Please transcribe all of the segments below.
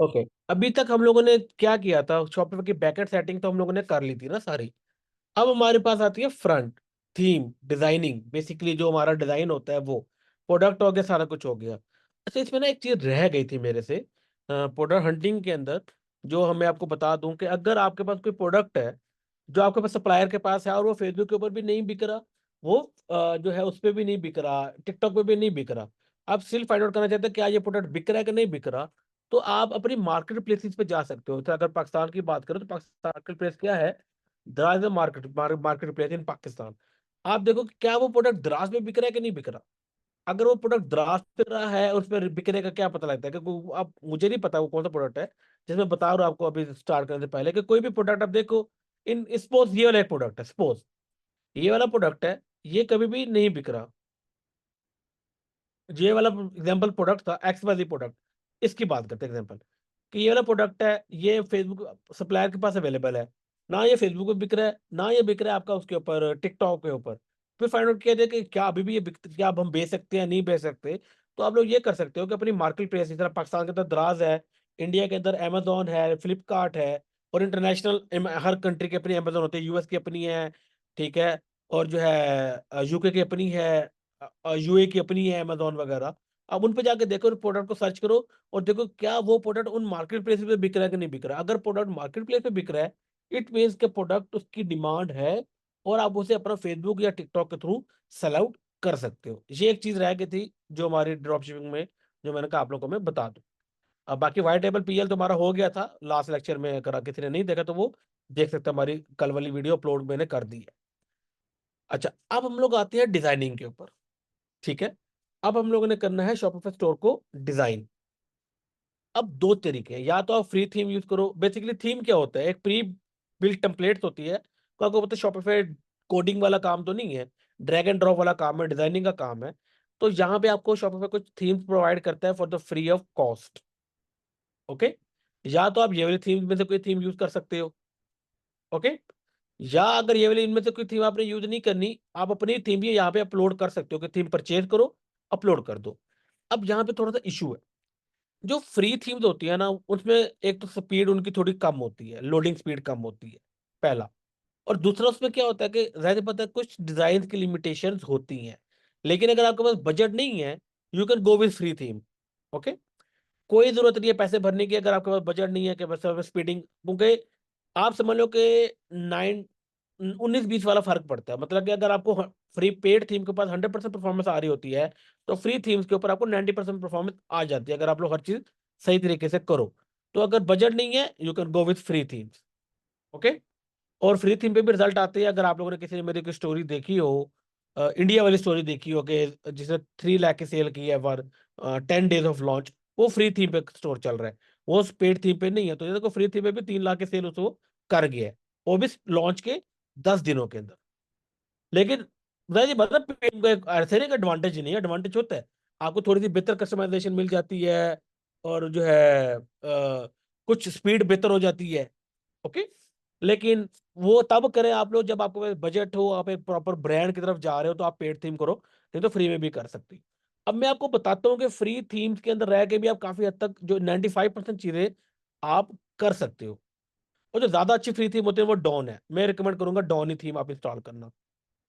Okay, अभी तक हम लोगों ने क्या किया था, शॉपिफाई की बैकएंड सेटिंग तो हम लोगों ने कर ली थी ना सारी। अब हमारे पास आती है फ्रंट थीम डिजाइनिंग, बेसिकली जो हमारा डिजाइन होता है वो प्रोडक्ट हो गया, सारा कुछ हो गया। अच्छा, इसमें ना एक चीज रह गई थी मेरे से प्रोडक्ट हंटिंग के अंदर, जो हमें आपको बता दूं कि अगर आपके पास कोई प्रोडक्ट है जो आपके पास सप्लायर के पास है और वो फेसबुक के ऊपर भी नहीं बिक रहा, वो जो है उस पर भी नहीं बिक रहा, टिकटॉक पे भी नहीं बिक रहा, आप सिर्फ फाइंड आउट करना चाहते हैं क्या ये प्रोडक्ट बिक रहा है कि नहीं बिक रहा, तो आप अपनी मार्केट प्लेसेस पे जा सकते हो। तो अगर पाकिस्तान की बात करो तो पाकिस्तान मार्केट प्लेस क्या है, दराज मार्केट प्लेस इन पाकिस्तान। आप देखो कि क्या वो प्रोडक्ट द्रास में बिक रहा है कि नहीं बिक रहा। अगर वो प्रोडक्ट द्रास पे रहा है उस पर बिकने का क्या पता लगता है, क्योंकि आप मुझे नहीं पता वो कौन सा प्रोडक्ट है, जिसमें बता रहा हूँ आपको अभी स्टार्ट करने से पहले कि कोई भी प्रोडक्ट आप देखो, इन सपोज ये वाला एक प्रोडक्ट है, सपोज ये वाला प्रोडक्ट है, ये कभी भी नहीं बिक रहा। ये वाला एग्जांपल प्रोडक्ट था एक्स वाई प्रोडक्ट, इसकी बात करते हैं एग्जांपल कि ये वाला प्रोडक्ट है, ये फेसबुक सप्लायर के पास अवेलेबल है, ना ये फेसबुक पे बिक रहा है, ना ये बिक रहा है आपका उसके ऊपर टिकटॉक के ऊपर। फिर फाइंड आउट किया जाए कि क्या अभी भी ये क्या अब हम बेच सकते हैं नहीं बेच सकते। तो आप लोग ये कर सकते हो कि अपनी मार्केट प्लेस, इस तरह पाकिस्तान के अंदर दराज है, इंडिया के अंदर अमेजोन है, फ्लिपकार्ट है, और इंटरनेशनल हर कंट्री की अपनी अमेजोन होती है, यूएस की अपनी है, ठीक है, और जो है यूके की अपनी है, यूए की अपनी है अमेजोन वगैरह। अब उन पे जाके देखो, प्रोडक्ट को सर्च करो और देखो क्या वो प्रोडक्ट उन मार्केट प्लेस पे बिक रहा है कि नहीं बिक रहा है। अगर प्रोडक्ट मार्केट प्लेस पे बिक रहा है, इट मीन्स के प्रोडक्ट उसकी डिमांड है और आप उसे अपना फेसबुक या टिकटॉक के थ्रू सेल आउट कर सकते हो। ये एक चीज रह गई थी जो हमारी ड्रॉप शिपिंग में, जो मैंने कहा आप लोगों को मैं बता दूं। अब बाकी व्हाइट टेबल पीएल तो हमारा हो गया था लास्ट लेक्चर में, करा किसी ने नहीं देखा तो वो देख सकते हैं, हमारी कल वाली वीडियो अपलोड मैंने कर दी है। अच्छा, अब हम लोग आते हैं डिजाइनिंग के ऊपर। ठीक है, अब हम लोगों ने करना है शॉपिफाई स्टोर को डिजाइन। अब दो तरीके हैं, या तो आप फ्री थीम यूज करो। बेसिकली थीम क्या होता है, एक प्री बिल्ट टेम्पलेट्स होती है, तो आपको पता है शॉपिफाई कोडिंग वाला काम तो नहीं है, ड्रैग एंड ड्रॉप वाला काम है, डिजाइनिंग का काम है। तो यहाँ पे आपको शॉपिफाई कुछ थीम्स प्रोवाइड करता है for the free of cost. Okay, या तो आप ये वाली थीम में से कोई थीम यूज कर सकते हो। ओके, या अगर ये वाली इनमें से कोई थीम आपने यूज नहीं करनी, आप अपनी थीम भी यहाँ पे अपलोड कर सकते हो कि थीम परचेज करो, अपलोड कर दो। अब यहाँ पे थोड़ा सा इशू है, जो फ्री थीम्स होती है ना उसमें एक तो स्पीड उनकी थोड़ी कम होती है, लोडिंग स्पीड कम होती है, पहला। और दूसरा उसमें क्या होता है कि जाहिर पता है कुछ डिजाइन की लिमिटेशंस होती हैं, लेकिन अगर आपके पास बजट नहीं है, you can go with free theme. Okay, कोई जरूरत नहीं है पैसे भरने की अगर आपके पास बजट नहीं है कि बस स्पीडिंग, क्योंकि आप समझ लो कि 19-20 वाला फर्क पड़ता है। मतलब कि अगर आपको फ्री पेड थीम के पास 100% परफॉर्मेंस आ रही होती है, तो फ्री थीम्स के ऊपर आपको 90% परफॉर्मेंस आ जाती है अगर आप लोग हर चीज सही तरीके से करो। तो अगर बजट नहीं है, you can go with free themes. Okay, और फ्री थीम पे भी रिजल्ट आते हैं। अगर आप लोगों ने किसी ने मेरी कोई स्टोरी देखी हो, इंडिया वाली स्टोरी देखी हो कि जिसने 3 लाख की सेल की है फॉर 10 डेज ऑफ लॉन्च, वो फ्री थीम पे स्टोर चल रहा है, वो पेड थीम पे नहीं है। तो ये देखो फ्री थीम पे भी 3 लाख की सेल उसको कर गया है, वो भी लॉन्च के 10 दिनों के अंदर। लेकिन जी मतलब पेड का ऐसे नहीं एडवांटेज नहीं है, एडवांटेज होता है, आपको थोड़ी सी बेहतर कस्टमाइजेशन मिल जाती है, और जो है कुछ स्पीड बेहतर हो जाती है। ओके, लेकिन वो तब करें आप लोग जब आपके पास बजट हो, आप एक प्रॉपर ब्रांड की तरफ जा रहे हो, तो आप पेड थीम करो, नहीं तो फ्री में भी कर सकते हो। अब मैं आपको बताता हूँ कि फ्री थीम्स के अंदर रह के भी आप काफी हद तक जो 95% चीजें आप कर सकते हो। और जो ज्यादा अच्छी फ्री थीम होती है वो डॉन है, मैं रिकमेंड करूंगा डॉन ही थीम आप इंस्टॉल करना।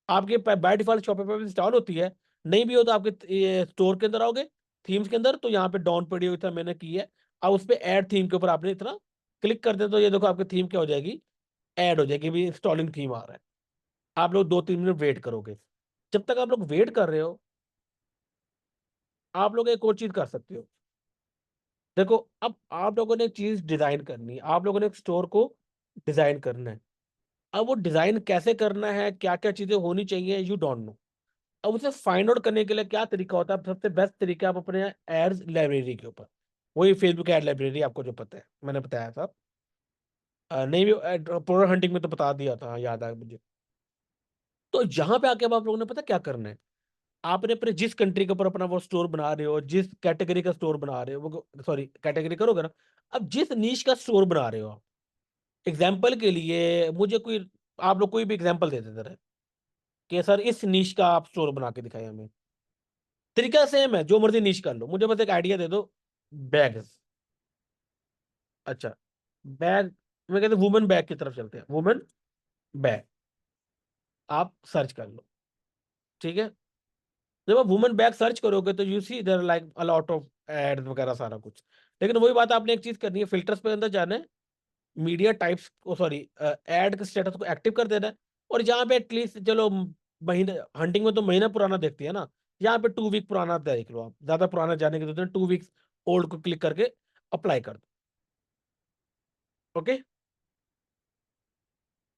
आपके बाय डिफॉल्ट शॉपिफाई पे इंस्टॉल होती है, नहीं भी हो तो आपके स्टोर के अंदर आओगे, थीम्स के अंदर, तो यहाँ पे डॉन पड़ी हुई था मैंने की है। अब उस पर ऐड थीम के ऊपर आपने इतना क्लिक कर दे तो ये देखो आपकी थीम क्या हो जाएगी, ऐड हो जाएगी, भी इंस्टॉलिंग थीम आ रहा है। आप लोग 2-3 मिनट वेट करोगे। जब तक आप लोग वेट कर रहे हो, आप लोग एक और चीज कर सकते हो। देखो, अब आप लोगों ने एक चीज डिजाइन करनी है, आप लोगों ने एक स्टोर को डिजाइन करना है। अब वो डिजाइन कैसे करना है, क्या क्या चीजें होनी चाहिए, यू डोंट नो। अब उसे फाइंड आउट करने के लिए क्या तरीका होता है, सबसे बेस्ट तरीका आप अपने एड्स लाइब्रेरी के ऊपर, वही फेसबुक एड लाइब्रेरी आपको जो पता है मैंने बताया था, नहीं भी प्रोडक्ट हंटिंग में तो बता दिया था, हाँ, याद आया मुझे। तो यहाँ पे आके अब आप लोगों ने पता क्या करना है, आपने अपने जिस कंट्री के ऊपर अपना वो स्टोर बना रहे हो, जिस कैटेगरी का स्टोर बना रहे हो, वो सॉरी कैटेगरी करोगे ना, अब जिस नीश का स्टोर बना रहे हो आप, एग्जाम्पल के लिए मुझे कोई, आप लोग कोई भी एग्जाम्पल दे देते रहे कि सर इस नीश का आप स्टोर बना के दिखाए हमें। तरीका सेम है, जो मर्जी नीश कर लो, मुझे बस एक आइडिया दे दो। बैग्स, अच्छा, बैग, मैं कहते वुमेन बैग की तरफ चलते हैं, वुमेन बैग आप सर्च कर लो, ठीक है। जब आप वुमेन बैग सर्च करोगे तो you see there like a lot of ads वगैरह सारा कुछ। लेकिन वही बात, आपने एक चीज करनी है, फिल्टर्स पे अंदर जाना है, मीडिया टाइप्स को, सॉरी एड के स्टेटस को एक्टिव कर देना है। और जहाँ पे एटलीस्ट चलो महीने, हंटिंग में तो महीना पुराना देखती है ना, यहाँ पे 2 वीक पुराना देख लो, आप ज्यादा पुराना जाने के तो 2 वीक्स ओल्ड को क्लिक करके अप्लाई कर दो। ओके,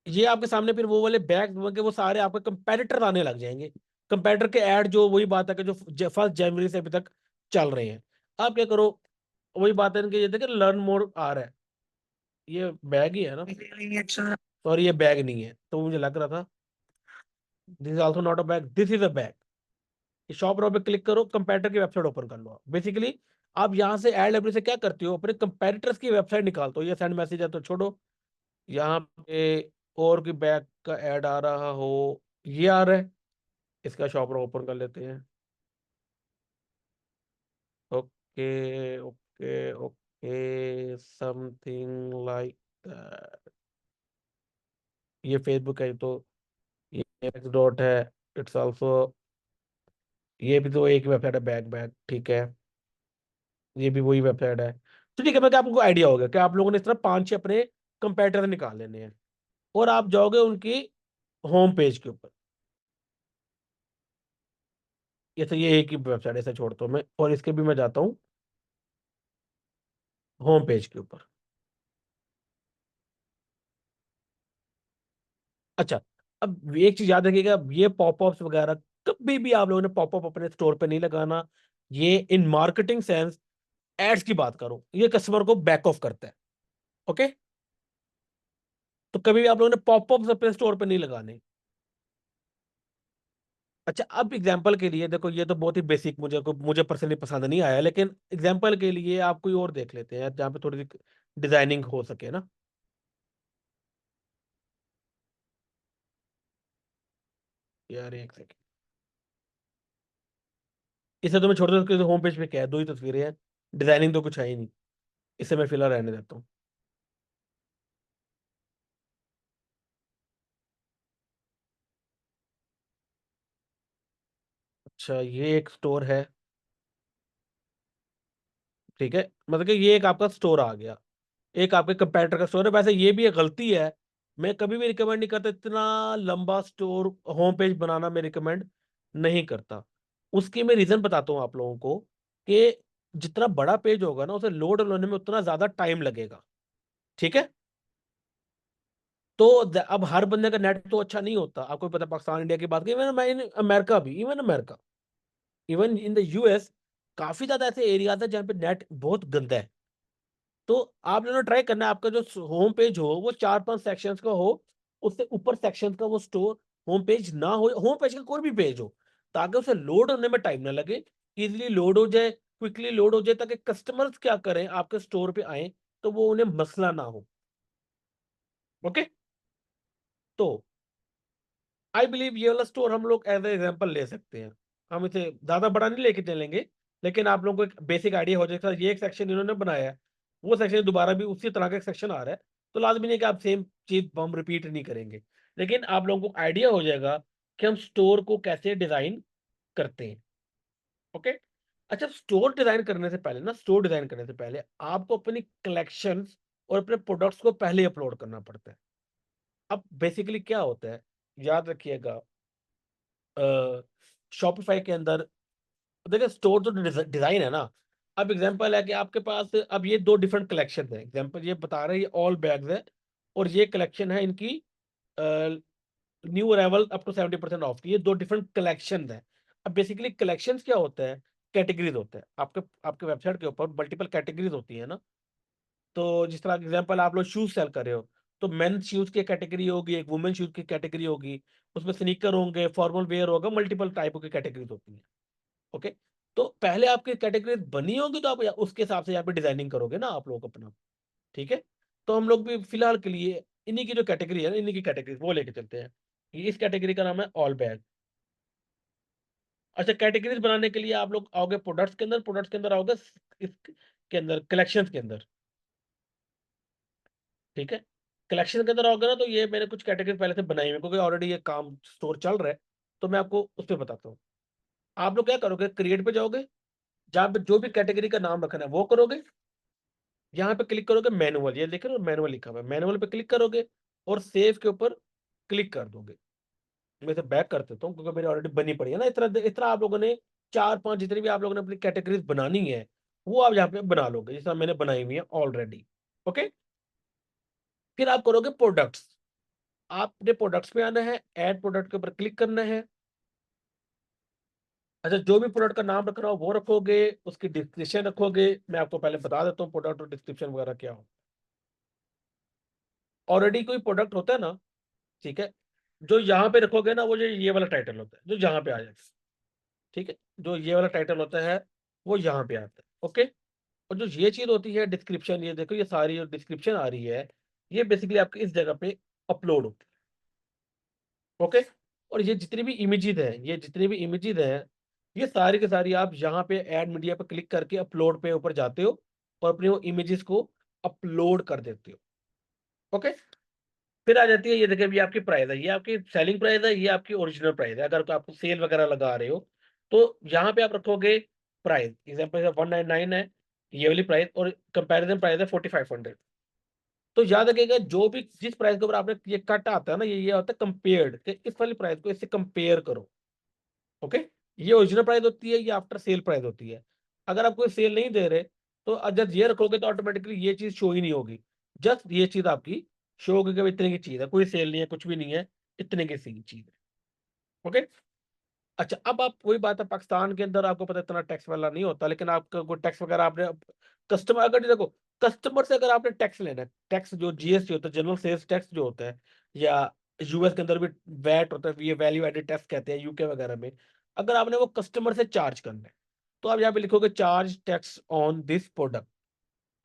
ये आपके सामने फिर वो वाले बैग के वो सारे आपके कंपेटिटर आने लग जाएंगे। कंपेटिटर के ऐड, जो वही बात है कि जो 1 जनवरी से अभी तक चल रहे हैं। आप क्या करो, वही बात है इनके, ये देखिए लर्न मोर आ रहा है, ये बैग ही है ना, सॉरी ये बैग नहीं है, तो मुझे लग रहा था। This is also not a bag, this is a bag. Shop row पे क्लिक करो, कंपेटिटर की वेबसाइट ओपन कर लो। बेसिकली आप यहाँ से एड लाइब्रेरी से क्या करते हो, अपने कंपेटिटर्स की वेबसाइट निकालते हो। ये सेंड मैसेज है तो छोड़ो, यहाँ पे और की बैग का ऐड आ रहा हो, ये आ रहा है, इसका शॉपर ओपन कर लेते हैं। Okay okay okay, something like that. ये फेसबुक है तो ये एक्स डॉट है, इट्स ऑल्सो, ये भी तो एक वेबसाइट है, बैग बैग, ठीक है, ये भी वही वेबसाइट है। तो ठीक है, मैं क्या आपको आइडिया होगा कि आप लोगों ने इस तरह 5-6 अपने कंपेटिटर निकाल लेने हैं, और आप जाओगे उनकी होम पेज के ऊपर। ये तो ये एक ही वेबसाइट ऐसे छोड़ता हूँ मैं, और इसके भी मैं जाता हूँ होम पेज के ऊपर। अच्छा, अब एक चीज याद रखिएगा, ये पॉपअप्स वगैरह कभी भी आप लोगों ने पॉपअप अपने स्टोर पे नहीं लगाना। ये इन मार्केटिंग सेंस, एड्स की बात करूं, ये कस्टमर को बैक ऑफ करता है। ओके, तो कभी भी आप लोगों ने पॉपअप्स अपने स्टोर पे नहीं लगाने। अच्छा, अब एग्जांपल के लिए देखो, ये तो बहुत ही बेसिक, मुझे पर्सनली पसंद नहीं आया, लेकिन एग्जांपल के लिए आप कोई और देख लेते हैं जहाँ पे थोड़ी सी डिजाइनिंग हो सके ना। यार एक सेकंड, इसे तो मैं छोड़ देता हूँ, होम पेज पे क्या है, 2 ही तस्वीरें हैं, डिजाइनिंग तो कुछ है ही नहीं, इसे मैं फिलहाल रहने देता हूँ। अच्छा, ये एक स्टोर है, ठीक है, मतलब कि ये एक आपका स्टोर आ गया, एक आपके कंपेटिटर का स्टोर है। वैसे ये भी एक गलती है, मैं कभी भी रिकमेंड नहीं करता इतना लंबा स्टोर होम पेज बनाना, मैं रिकमेंड नहीं करता। उसकी मैं रीजन बताता हूँ आप लोगों को, कि जितना बड़ा पेज होगा ना, उसे लोड होने में उतना ज्यादा टाइम लगेगा, ठीक है। तो अब हर बंदे का नेट तो अच्छा नहीं होता, आपको पता है, पाकिस्तान इंडिया की बात की, इवन अमेरिका भी, even America, even in the US, काफी ज्यादा ऐसे एरियाज है जहाँ पे नेट बहुत गंदा है। तो आप लोगों ने ट्राई करना है, आपका जो होम पेज हो वो 4-5 सेक्शंस का हो, उससे ऊपर सेक्शंस का वो स्टोर होम पेज ना हो, होम पेज का कोई भी पेज हो, ताकि उसे लोड होने में टाइम ना लगे, इजीली लोड हो जाए, क्विकली लोड हो जाए, ताकि कस्टमर्स क्या करें, आपके स्टोर पे आए तो वो उन्हें मसला ना हो। ओके, तो आई बिलीव ये वाला स्टोर हम लोग एज एग्जाम्पल ले सकते हैं। हम इसे ज्यादा बड़ा नहीं लेके चलेंगे, लेकिन आप लोगों को एक बेसिक आइडिया हो जाएगा, ये एक सेक्शन इन्होंने बनाया है, वो सेक्शन दोबारा भी उसी तरह का एक सेक्शन आ रहा है, तो लाजमी नहीं कि आप सेम चीज हम रिपीट नहीं करेंगे, लेकिन आप लोगों को आइडिया हो जाएगा कि हम स्टोर को कैसे डिजाइन करते हैं। ओके, अच्छा, स्टोर डिजाइन करने से पहले ना, स्टोर डिजाइन करने से पहले आपको अपनी कलेक्शंस और अपने प्रोडक्ट्स को पहले अपलोड करना पड़ता है। अब बेसिकली क्या होता है, याद रखिएगा, शॉपिफाई के अंदर देखिए, स्टोर जो डिजाइन है ना, अब एग्जांपल है कि आपके पास अब ये 2 डिफरेंट कलेक्शन है, एग्जांपल ये बता रहे हैं, ये ऑल बैग्स है, और ये कलेक्शन है इनकी new arrival up to 70% off की, ये 2 डिफरेंट कलेक्शन है। अब बेसिकली कलेक्शंस क्या होता है, कैटेगरीज होते हैं, आपके आपके वेबसाइट के ऊपर मल्टीपल कैटेगरीज होती है ना। तो जिस तरह एग्जांपल आप लोग शूज सेल कर रहे हो, तो मेन शूज की कैटेगरी होगी, एक वुमेन शूज की कैटेगरी होगी, उसमें स्नीकर होंगे, फॉर्मल वेयर होगा, मल्टीपल टाइप की कैटेगरीज होती है। ओके, तो पहले आपकी कैटेगरी बनी होगी, तो आप उसके हिसाब से यहाँ पे डिजाइनिंग करोगे ना आप लोग अपना, ठीक है। तो हम लोग भी फिलहाल के लिए इन्हीं की जो कैटेगरी है ना, इन्हीं की कैटेगरी वो लेके चलते हैं। इस कैटेगरी का नाम है ऑल बैग। अच्छा, कैटेगरीज बनाने के लिए आप लोग आओगे प्रोडक्ट्स के अंदर, प्रोडक्ट्स के अंदर आओगे इसके अंदर कलेक्शंस के अंदर। ठीक है। कलेक्शन के अंदर आओगे ना, तो ये मैंने कुछ कैटेगरी पहले से बनाई हुई है, क्योंकि ऑलरेडी ये काम स्टोर चल रहा है, तो मैं आपको उस पर बताता हूँ। आप लोग क्या करोगे, क्रिएट पे जाओगे, जहाँ पे जो भी कैटेगरी का नाम रखना है वो करोगे, यहाँ पे क्लिक करोगे मैनुअल, ये देख रहे हो मैनुअल लिखा हुआ है, मैनुअल पे क्लिक करोगे और सेव के ऊपर क्लिक कर दोगे। मैं इसे बैक कर देता हूँ, क्योंकि मेरी ऑलरेडी बनी पड़ी है ना, इतना इतना आप लोगों ने 4-5 जितनी भी आप लोगों ने अपनी कैटेगरीज बनानी है, वो आप यहाँ पे बना लोगे, जिस तरह मैंने बनाई हुई है ऑलरेडी। ओके। फिर आप करोगे प्रोडक्ट्स, आपने प्रोडक्ट्स में आना है, ऐड प्रोडक्ट के ऊपर क्लिक करना है। अच्छा, जो भी प्रोडक्ट का नाम रख रहा हो वो रखोगे, उसकी डिस्क्रिप्शन रखोगे। मैं आपको पहले बता देता हूँ प्रोडक्ट और डिस्क्रिप्शन वगैरह क्या हो। ऑलरेडी कोई प्रोडक्ट होता है ना, ठीक है, जो यहाँ पे रखोगे ना, वो जो ये वाला टाइटल होता है, जो यहाँ पे आ जाएगा। ठीक है, जो ये वाला टाइटल होता है वो यहाँ पे आता है। ओके। और जो ये चीज होती है डिस्क्रिप्शन, ये देखो, ये सारी जो डिस्क्रिप्शन आ रही है, ये बेसिकली आपकी इस जगह पे अपलोड होती है। ओके। और ये जितनी भी इमेजेस है, ये जितनी भी इमेजेस है, ये सारी की सारी आप यहाँ पे ऐड मीडिया पे क्लिक करके अपलोड पे ऊपर जाते हो और अपने वो इमेजेस को अपलोड कर देते हो। ओके। फिर आ जाती है, ये देखिए, ये आपकी प्राइस है, ये आपकी सेलिंग प्राइस है, ये आपकी ओरिजिनल प्राइस है। अगर तो आपको सेल वगैरह लगा रहे हो, तो यहाँ पे आप रखोगे प्राइस, एग्जाम्पल 199 है ये वाली प्राइस, और कंपैरिजन प्राइस है 4500। तो याद रखिएगा, जो भी जिस प्राइस के ऊपर आपने ये कट आता है ना, ये होता है कंपेयर्ड, कि इस वाली प्राइस को इससे कंपेयर करो। ओके। ये ओरिजिनल प्राइस होती है, ये आफ्टर सेल प्राइस होती है। अगर आप कोई सेल नहीं दे रहे, तो जब ये रखोगे तो ऑटोमेटिकली ये चीज शो ही नहीं होगी। जस्ट ये चीज आपकी शो होगी कि भाई इतने की चीज है, कोई सेल नहीं है, कुछ भी नहीं है, इतने की सी चीज है। ओके। अच्छा, अब आप वही बात है, पाकिस्तान के अंदर आपको पता है इतना टैक्स वाला नहीं होता, लेकिन आपका कोई टैक्स वगैरह आपने कस्टमर, अगर देखो, कस्टमर से अगर आपने टैक्स लेना है, टैक्स जो जीएसटी होता है, जनरल सेल्स टैक्स जो होता है, या यूएस के अंदर भी वैट होता है, ये वैल्यू एडेड टैक्स कहते हैं यूके वगैरह में, अगर आपने वो कस्टमर से चार्ज करना है, तो आप यहाँ पे लिखोगे charge tax on this product.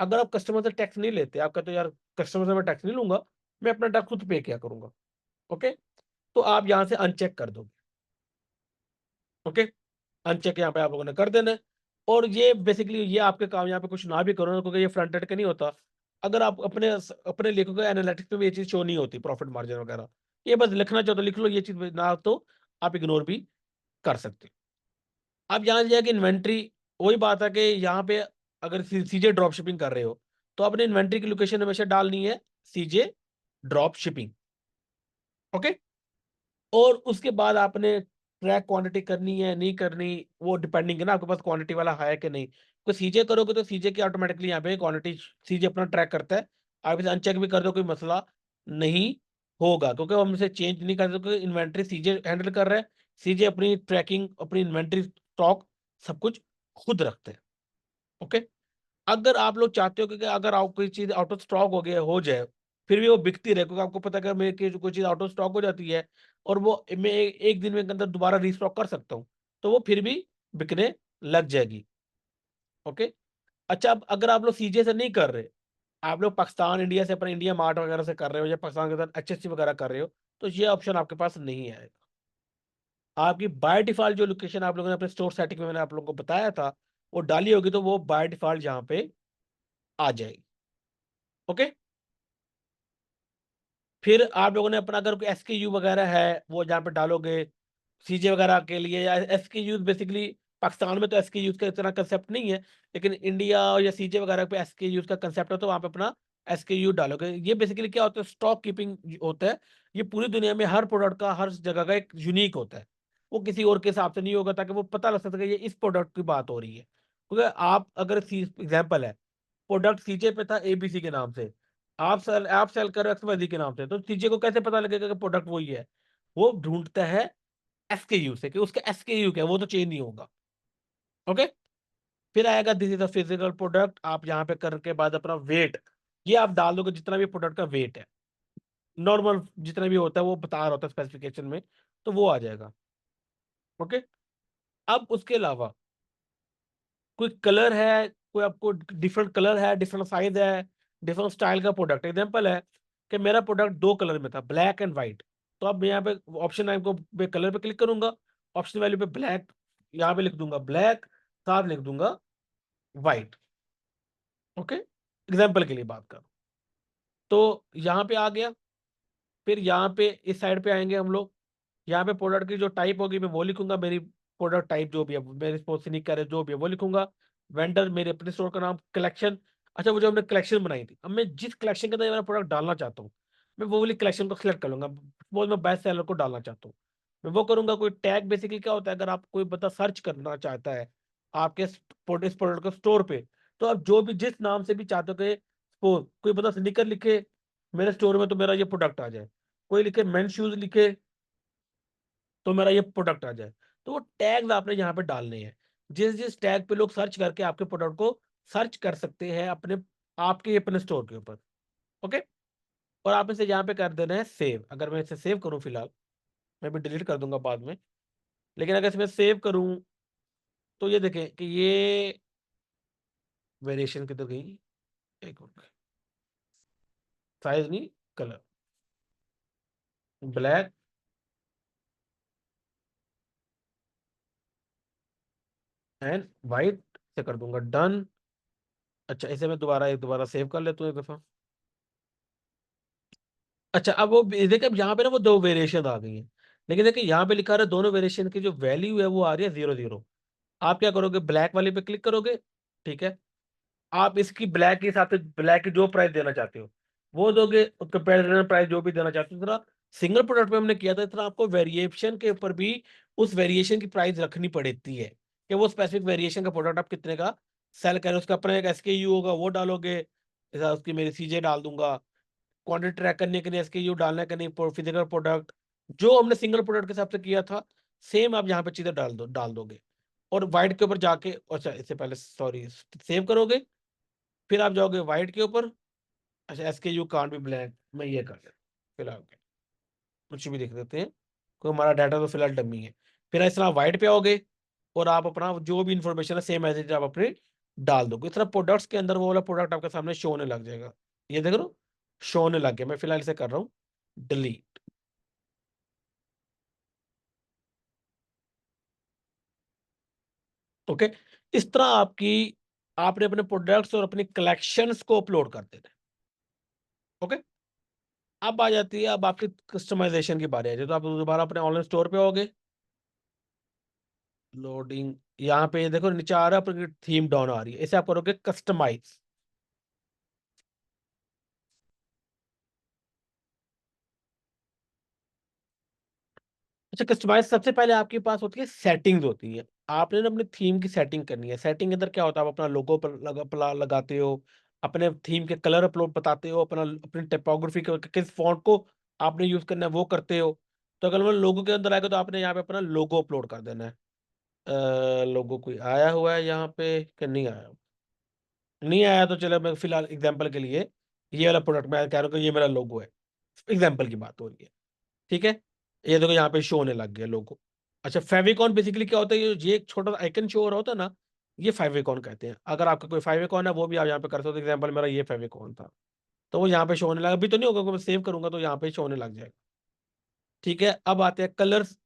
अगर आप कस्टमर से टैक्स नहीं लेते, आप कहते हो यार कस्टमर से मैं टैक्स नहीं लूंगा, मैं अपना टैक्स खुद पे किया करूंगा, ओके, तो आप यहाँ से अनचेक कर दोगे। ओके। अनचेक यहाँ पे आप लोगों ने कर देना है। और ये बेसिकली ये आपके काम, यहाँ पे कुछ ना भी करो ना, क्योंकि ये फ्रंट एंड का नहीं होता। अगर आप अपने अपने लिखोगे एनालिटिक्स में भी ये चीज शो नहीं होती, प्रॉफिट मार्जिन वगैरह, ये बस लिखना चाहो तो लिख लो, ये चीज ना तो आप इग्नोर भी कर सकते हो। अब यहाँ जाके इन्वेंट्री, वही बात है कि यहाँ पे अगर सीजे ड्रॉप शिपिंग कर रहे हो, तो अपने इन्वेंट्री की लोकेशन हमेशा डालनी है सीजे ड्रॉप शिपिंग। ओके। और उसके बाद आपने ट्रैक क्वांटिटी करनी है नहीं करनी, वो डिपेंडिंग है ना आपके पास क्वांटिटी वाला है कि नहीं। तो सीजे करोगे तो सीजे की ऑटोमेटिकली यहाँ पे क्वांटिटी सीजे अपना ट्रैक करता है। आप इसे अनचेक भी कर दो, कोई मसला नहीं होगा, क्योंकि हम इसे चेंज नहीं कर सकते, इन्वेंट्री सीजे हैंडल कर रहा है। सीजे अपनी ट्रैकिंग, अपनी इन्वेंट्री, स्टॉक, सब कुछ खुद रखते हैं। ओके। अगर आप लोग चाहते हो कि अगर आप कोई चीज आउट ऑफ स्टॉक हो गया हो जाए, फिर भी वो बिकती रहे, क्योंकि आपको पता है कि मेरे कोई चीज आउट ऑफ स्टॉक हो जाती है और वो मैं एक दिन में के अंदर दोबारा रीस्टॉक कर सकता हूँ, तो वो फिर भी बिकने लग जाएगी। ओके। अच्छा, अब अगर आप लोग सीजे से नहीं कर रहे, आप लोग पाकिस्तान इंडिया से, अपने इंडिया मार्ट वगैरह से कर रहे हो, या पाकिस्तान के साथ एचएससी वगैरह कर रहे हो, तो ये ऑप्शन आपके पास नहीं आएगा। आपकी बाय डिफॉल्ट जो लोकेशन आप लोगों ने अपने स्टोर सेटिंग में मैंने आप लोगों को बताया था, वो डाली होगी, तो वो बाय डिफॉल्ट यहाँ पे आ जाएगी। ओके। फिर आप लोगों ने अपना अगर कोई एसकेयू वगैरह है, वो जहाँ पे डालोगे सीजे वगैरह के लिए, या एसकेयू बेसिकली पाकिस्तान में तो एसकेयू का इतना कंसेप्ट नहीं है, लेकिन इंडिया या सीजे वगैरह पे एसकेयू का कंसेप्ट है, तो वहाँ पे अपना एसकेयू डालोगे। ये बेसिकली क्या होता है, स्टॉक कीपिंग होता है। ये पूरी दुनिया में हर प्रोडक्ट का, हर जगह का एक यूनिक होता है, वो किसी और के हिसाब से नहीं होगा, ताकि वो पता लग सके ये इस प्रोडक्ट की बात हो रही है। क्योंकि आप अगर एग्जाम्पल है, प्रोडक्ट सीजे पे था एबीसी के नाम से, आप सेल कर रहे हो एक्सवाईजी के नाम से, तो सीजे को कैसे पता लगेगा कि प्रोडक्ट वही है? वो ढूंढता है एसकेयू से, कि उसका एसकेयू क्या है, वो तो चेंज नहीं होगा। ओके। फिर आएगा this is a physical product, आप यहाँ पे करने के बाद अपना वेट, ये आप डाल दोगे जितना भी प्रोडक्ट का वेट है, नॉर्मल जितना भी होता है वो बता रहा होता है स्पेसिफिकेशन में, तो वो आ जाएगा। ओके। अब उसके अलावा कोई कलर है, कोई आपको डिफरेंट कलर है, डिफरेंट साइज है, डिफरेंट स्टाइल का प्रोडक्ट, एग्जांपल है कि मेरा प्रोडक्ट दो कलर में था, ब्लैक एंड व्हाइट, तो अब मैं यहाँ पे ऑप्शन टाइम को कलर पे क्लिक करूंगा, ऑप्शन वैल्यू पे ब्लैक, यहाँ पे लिख दूंगा ब्लैक, साथ लिख दूंगा व्हाइट। ओके। एग्जाम्पल के लिए बात कर, तो यहाँ पे आ गया। फिर यहाँ पे इस साइड पे आएंगे हम लोग। यहाँ पे प्रोडक्ट की जो टाइप होगी मैं वो लिखूंगा, मेरी प्रोडक्ट टाइप जो भी है, मेरे स्पोर्ट्स करे जो भी है वो लिखूंगा। वेंडर मेरे अपने स्टोर का नाम, कलेक्शन। अच्छा, वो जो हमने कलेक्शन बनाई थी, अब मैं जिस कलेक्शन के अंदर मेरा प्रोडक्ट डालना चाहता हूँ, मैं वो वाली कलेक्शन को सिलेक्ट कर लूंगा। सपोज मैं बेस्ट सेलर को डालना चाहता हूँ, मैं वो करूंगा। कोई टैग बेसिकली क्या होता है, अगर आप कोई बंदा सर्च करना चाहता है आपके इस प्रोडक्ट को स्टोर पे, तो आप जो भी जिस नाम से भी चाहते हो कि सपोज कोई बंदा स्निकर लिखे मेरे स्टोर में तो मेरा ये प्रोडक्ट आ जाए, कोई लिखे मेन शूज लिखे तो मेरा ये प्रोडक्ट आ जाए। तो वो टैग्स आपने यहाँ पे डालने हैं। जिस जिस टैग पे लोग सर्च करके आपके प्रोडक्ट को सर्च कर सकते हैं अपने आपके अपने स्टोर के ऊपर। ओके। और आप इसे यहाँ पे कर देना है सेव। अगर मैं इसे सेव करूँ फिलहाल, मैं भी डिलीट कर दूंगा बाद में, लेकिन अगर इसमें सेव करूँ तो ये देखें कि ये वेरिएशन किधर गई, एक मिनट, साइज नहीं, कलर, ब्लैक एंड वाइट से कर दूंगा डन। अच्छा, इसे मैं दोबारा सेव कर लेता हूँ एक दफा। अच्छा, अब वो देखिए, अब यहाँ पे ना वो दो वेरिएशन आ गई हैं, लेकिन देखिए यहाँ पे लिखा रहा है दोनों वेरिएशन की जो वैल्यू है वो आ रही है 0 0। आप क्या करोगे, ब्लैक वाले पे क्लिक करोगे, ठीक है। आप इसकी ब्लैक के हिसाब से ब्लैक की जो प्राइस देना चाहते हो वो दोगे, कंपेरिजन प्राइस जो भी देना चाहते हो। इस तरह सिंगल प्रोडक्ट पे हमने किया था, इस तरह आपको वेरिएशन के ऊपर भी उस वेरिएशन की प्राइस रखनी पड़ती है कि वो स्पेसिफिक वेरिएशन का प्रोडक्ट आप कितने का सेल करें। उसका अपना एक SKU होगा, वो डालोगे। जैसा उसकी मेरी CJ डाल दूंगा, क्वांटिटी ट्रैक करने के लिए SKU डालने के लिए फिजिकल प्रोडक्ट, जो हमने सिंगल प्रोडक्ट के हिसाब से किया था सेम आप यहाँ पे चीजें डाल दोगे। और वाइट के ऊपर जाके, अच्छा इससे पहले सॉरी, सेव करोगे, फिर आप जाओगे वाइट के ऊपर। अच्छा, SKU कांट भी ब्लैक, मैं ये कर देता फिलहाल के, कुछ भी लिख देते हैं, कोई हमारा डाटा तो फिलहाल डमी है। फिर इस तरह वाइट पे आओगे और आप अपना जो भी इंफॉर्मेशन है सेम एज इट आप अपने डाल दोगे। इस तरह प्रोडक्ट्स के अंदर वो वाला प्रोडक्ट आपके सामने शो होने लग जाएगा। ये देख रहे हो, शो होने लग गया। मैं फिलहाल इसे कर रहा हूँ डिलीट। ओके। इस तरह आपने अपने प्रोडक्ट्स और अपनी कलेक्शंस को अपलोड कर देना है। ओके। अब आ जाती है, अब आपकी कस्टमाइजेशन की बारी है, तो आप दोबारा अपने ऑनलाइन स्टोर पे आओगे। लोडिंग, यहाँ पे देखो नीचे आ रहा है थीम डाउन आ रही है, इसे आप करोगे कस्टमाइज। अच्छा, कस्टमाइज सबसे पहले आपके पास होती है सेटिंग्स होती है। आपने ना अपने थीम की सेटिंग करनी है। सेटिंग के अंदर क्या होता है, आप अपना लोगो पर लगाते हो, अपने थीम के कलर अपलोड बताते हो, अपना अपनी टाइपोग्राफी किस फॉन्ट को आपने यूज करना है वो करते हो। तो अगर मैं लोगो के अंदर आएगा तो आपने यहाँ पे अपना लोगो अपलोड कर देना है। लोगो कोई आया हुआ है यहाँ पे कि नहीं आया, नहीं आया तो चलो मैं फिलहाल एग्जांपल के लिए ये वाला प्रोडक्ट मैं कह रहा हूँ कि ये मेरा लोगो है, एग्जांपल की बात हो रही है, ठीक है। ये देखो यहाँ पे शो होने लग गया लोगो। अच्छा, फेविकॉन बेसिकली क्या होता है, ये एक छोटा आइकन शो हो रहा होता है ना, ये फेविकॉन कहते हैं। अगर आपका कोई फेविकॉन है वो भी आप यहाँ पे कर सकते हो। एग्जांपल मेरा ये फेविकॉन था, तो वो यहाँ पे शो होने लगा। अभी तो नहीं होगा, मैं सेव करूंगा तो यहाँ पे शो होने लग जाएगा। ठीक है, अब आते हैं कलर्स।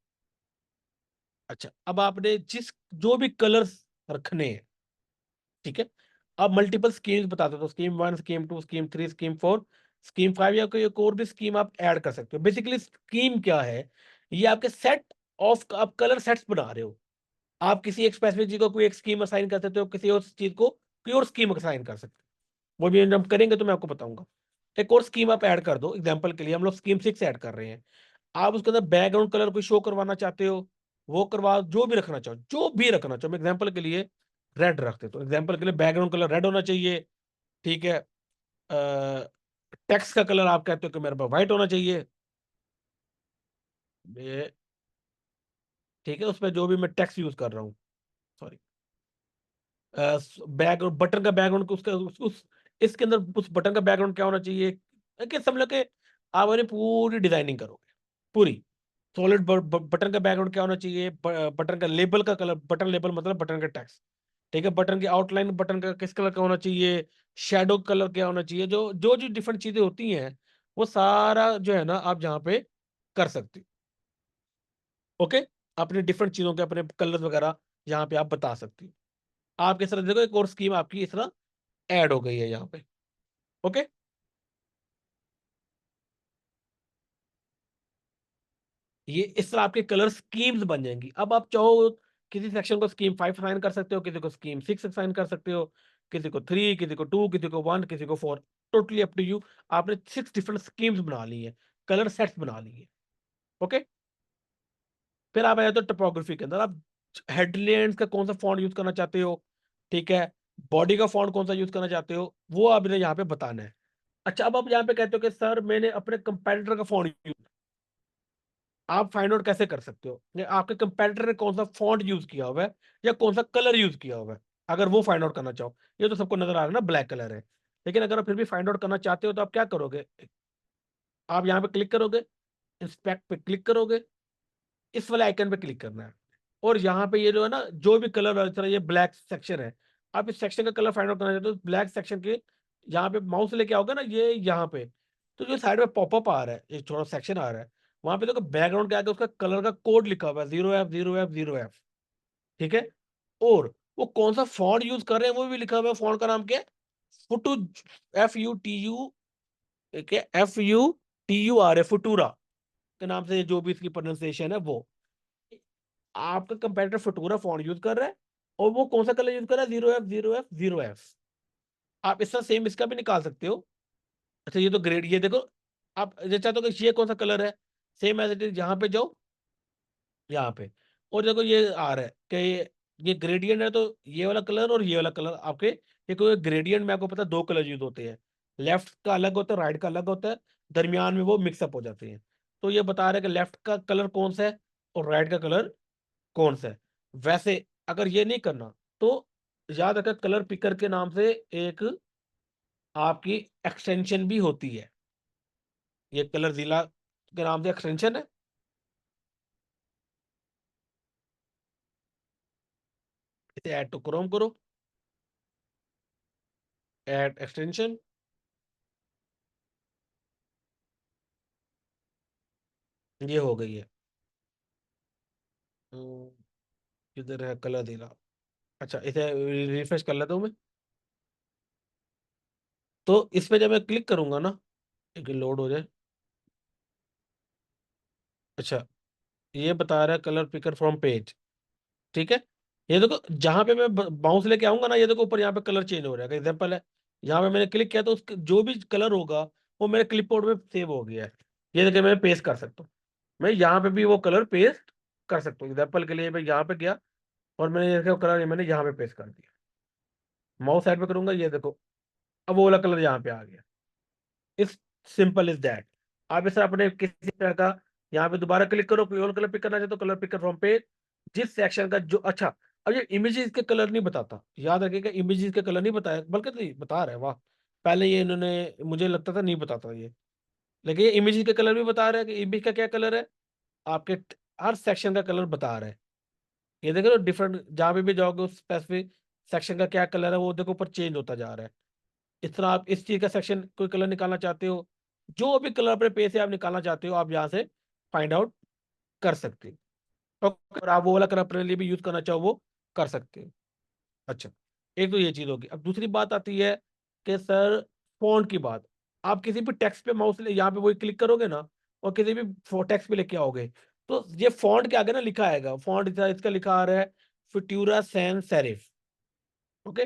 अच्छा, अब आपने जिस जो भी कलर्स रखने हैं, ठीक है। अब मल्टीपल स्कीम्स बताते हो, तो scheme 1, scheme 2, scheme 3, scheme 4, scheme 5, या कोई एक और भी स्कीम आप ऐड कर सकते हो। बेसिकली स्कीम क्या है, ये आपके सेट ऑफ, आप कलर सेट्स बना रहे हो। आप किसी एक स्पेसिफिक चीज को कोई एक स्कीम असाइन कर सकते हो, किसी और चीज को कोई और स्कीम असाइन कर सकते हो। वो भी जब करेंगे तो मैं आपको बताऊंगा। एक और स्कीम आप ऐड कर दो, एग्जांपल के लिए हम लोग स्कीम 6 ऐड कर रहे हैं। आप उसके अंदर बैकग्राउंड कलर कोई शो करवाना चाहते हो, वो करवा, जो भी रखना चाहो, जो भी रखना चाहो। मैं एग्जांपल के लिए रेड रखते, तो एग्जांपल के लिए बैकग्राउंड कलर रेड होना चाहिए, ठीक है। टेक्स्ट का कलर आप कहते हो कि मेरे पास व्हाइट होना चाहिए, ये ठीक है। उसमें जो भी मैं टेक्स्ट यूज कर रहा हूँ, सॉरी, बैकग्राउंड बटन का बैकग्राउंड उसका इसके अंदर उस बटन का बैकग्राउंड क्या होना चाहिए, कि समझ लो कि आप अपनी पूरी डिजाइनिंग करोगे पूरी। सॉलिड बटन का बैकग्राउंड क्या होना चाहिए, बटन का लेबल का कलर, बटन लेबल मतलब बटन का टेक्स्ट, ठीक है। बटन की आउटलाइन बटन का किस कलर का होना चाहिए, शेडो कलर क्या होना चाहिए, जो जो जो डिफरेंट चीजें होती हैं वो सारा जो है ना आप जहाँ पे कर सकते हो। ओके। अपने डिफरेंट चीजों के अपने कलर वगैरह यहाँ पे आप बता सकते हो। आप इस तरह देखो, एक और स्कीम आपकी इस तरह ऐड हो गई है यहाँ पे। ओके। ये इस तरह आपके कलर स्कीम्स बन जाएंगी। अब आप चाहो किसी सेक्शन को स्कीम 5 साइन कर सकते हो, किसी को स्कीम 6 साइन कर सकते हो, किसी को 3, किसी को 2, किसी को 1, किसी को 4, टोटली अप टू यू। आपने 6 डिफरेंट स्कीम्स बना ली है, कलर सेट्स बना लिए। ओके, फिर आप आ जाते हो टोपोग्राफी के अंदर। आप हेडलाइंस का कौन सा फॉन्ट यूज करना चाहते हो, ठीक है, बॉडी का फॉन्ट कौन सा यूज करना चाहते हो, वो आपने यहाँ पे बताना है। अच्छा, अब आप यहाँ पे कहते हो कि सर मैंने अपने कंपेटिटर का फॉन्ट यूज, आप फाइंड आउट कैसे कर सकते हो कि आपके कंपेटिटर ने कौन सा फॉन्ट यूज किया हुआ है या कौन सा कलर यूज किया हुआ है। अगर वो फाइंड आउट करना चाहो, ये तो सबको नजर आ रहा है ना ब्लैक कलर है, लेकिन अगर आप फिर भी फाइंड आउट करना चाहते हो तो आप क्या करोगे, आप यहाँ पे क्लिक करोगे, इंस्पेक्ट पे क्लिक करोगे, इस वाले आइकन पे क्लिक करना है, और यहाँ पे ये जो है ना, जो भी कलर तरह ये ब्लैक सेक्शन है, आप इस सेक्शन का कलर फाइंड आउट करना चाहते हो, ब्लैक सेक्शन के यहाँ पे माउस लेके आओगे ना, ये यहाँ पे, तो जो साइड में पॉपअप आ रहा है, एक छोटा सेक्शन आ रहा है, वहां पे देखो बैकग्राउंड के आगे उसका कलर का कोड लिखा हुआ है 0F0F0F, ठीक है, और वो कौन सा फॉन्ट यूज कर रहे हैं वो भी लिखा हुआ है। फॉन्ट का नाम क्या है, फुटू, FUTU, क्या, FUTUR है, फुटूरा के नाम से जो भी इसकी प्रोनाउंसिएशन है वो। आपका कंपेटिटर फटूरा फॉन्ट यूज कर रहा है, और वो कौन सा कलर यूज कर रहा है, 0F0F0F। आप इस तरह सेम इसका भी निकाल सकते हो। अच्छा, ये तो ग्रेड, ये देखो, आप ये चाहते हो कि ये कौन सा कलर है, सेम एज इट इज यहाँ पे जाओ, यहाँ पे, और देखो ये आ रहा है कि ये ग्रेडियंट है, तो ये वाला कलर और ये वाला कलर आपके, ये कोई ग्रेडियंट में आपको पता है 2 कलर यूज होते हैं, लेफ्ट का अलग होता है, राइट का अलग होता है, दरमियान में वो मिक्सअप हो जाते हैं। तो ये बता रहा है कि लेफ्ट का कलर कौन सा है और राइट का कलर कौन सा है। वैसे अगर ये नहीं करना तो याद रखा, कलर पिकर के नाम से एक आपकी एक्सटेंशन भी होती है, ये कलर जिला के नाम से एक्सटेंशन है। इसे ऐड टू क्रोम करो, ऐड एक्सटेंशन, ये हो गई है। हम्म, किधर है कलर जिला। अच्छा, इसे रिफ्रेश कर लेता हूँ मैं। तो इस पे जब मैं क्लिक करूंगा ना, एक लोड हो जाए। अच्छा, ये बता रहा है कलर पिकर फ्रॉम पेज, ठीक है। ये देखो जहां पे मैं माउस लेके आऊंगा ना, ये देखो ऊपर यहाँ पे कलर चेंज हो रहा है, एग्जांपल है, यहाँ पे मैंने क्लिक किया तो उसके जो भी कलर होगा वो मेरे क्लिपबोर्ड में सेव हो गया है। ये देखिए मैं पेस्ट कर सकता हूँ, मैं यहाँ पे भी वो कलर पेस्ट कर सकता हूँ। एग्जाम्पल के लिए मैं यहाँ पे गया और मैंने ये कलर मैंने यहाँ पे पेस्ट कर दिया, माउस साइड पे करूंगा, ये देखो अब वो वाला कलर यहाँ पे आ गया। इस सिंपल इज दैट। आप इस अपने किसी तरह का यहाँ पे दोबारा क्लिक करो, कोई और कलर पिक करना चाहते हो, कलर पिकर फ्रॉम पेज, जिस सेक्शन का जो, अच्छा, अब ये इमेजेस के कलर नहीं बताता, याद रखिएगा, इमेजेस के कलर नहीं बताया, बल्कि नहीं बता रहा है, वाह, पहले ये इन्होंने, मुझे लगता था नहीं बताता ये, लेकिन ये इमेजेस के कलर भी बता रहा है कि इमेज का क्या कलर है, आपके हर सेक्शन का कलर बता रहा है। ये देखो डिफरेंट, जहाँ पे भी जाओगे उस स्पेसिफिक सेक्शन का क्या कलर है वो देखो ऊपर चेंज होता जा रहा है। इस तरह आप इस चीज का सेक्शन कोई कलर निकालना चाहते हो, जो भी कलर अपने पेज से आप निकालना चाहते हो, आप यहाँ से फाइंड आउट कर सकते हो, और आप वो वाला कलर अपने लिए भी यूज करना चाहो वो कर सकते हो। अच्छा, एक तो ये चीज होगी। अब दूसरी बात आती है कि सर फॉन्ट की बात, आप किसी भी टेक्स्ट पे माउस ले यहाँ पे वही क्लिक करोगे ना, और किसी भी टेक्स्ट पे लेके आओगे, तो ये फॉन्ट के आगे ना लिखा आएगा, फॉन्ट इसका लिखा आ रहा है फिट्यूरा सैन सेरिफ। ओके,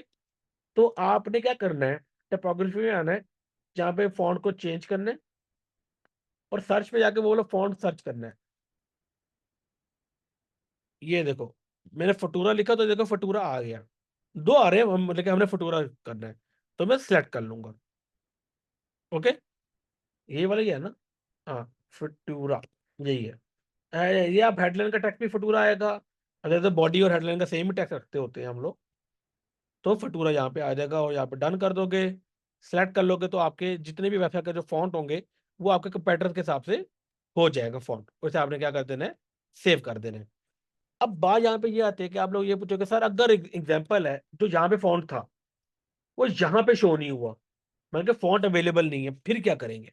तो आपने क्या करना है, टाइपोग्राफी में आना है, जहाँ पे फॉन्ट को चेंज करना है, और सर्च पे जाके वो वाला फॉन्ट सर्च करना है। ये देखो मैंने फटूरा लिखा तो देखो फटूरा आ गया, 2 आ रहे हैं हम, लेकिन हमने फटूरा करना है, तो मैं सिलेक्ट कर लूंगा। ओके, ये वाला ही है ना, हाँ, फटूरा, यही है। ये आप हेडलाइन का टेक्स्ट भी फटूरा आएगा, अगर तो बॉडी और हेडलाइन का सेम ही टेक्स्ट रखते होते हैं हम लोग, तो फटूरा यहाँ पे आ जाएगा, और यहाँ पे डन कर दोगे, सेलेक्ट कर लोगे, तो आपके जितने भी वेबसाइट के जो फॉन्ट होंगे वो आपके कंपेटिटर के हिसाब से हो जाएगा फॉन्ट, वैसे आपने क्या कर देना है, सेव कर देना है। अब बात यहाँ पे ये आती है कि आप लोग ये पूछोगे सर अगर एग्जाम्पल है जो यहाँ पे फॉन्ट था वो यहाँ पे शो नहीं हुआ, मतलब कि फॉन्ट अवेलेबल नहीं है, फिर क्या करेंगे।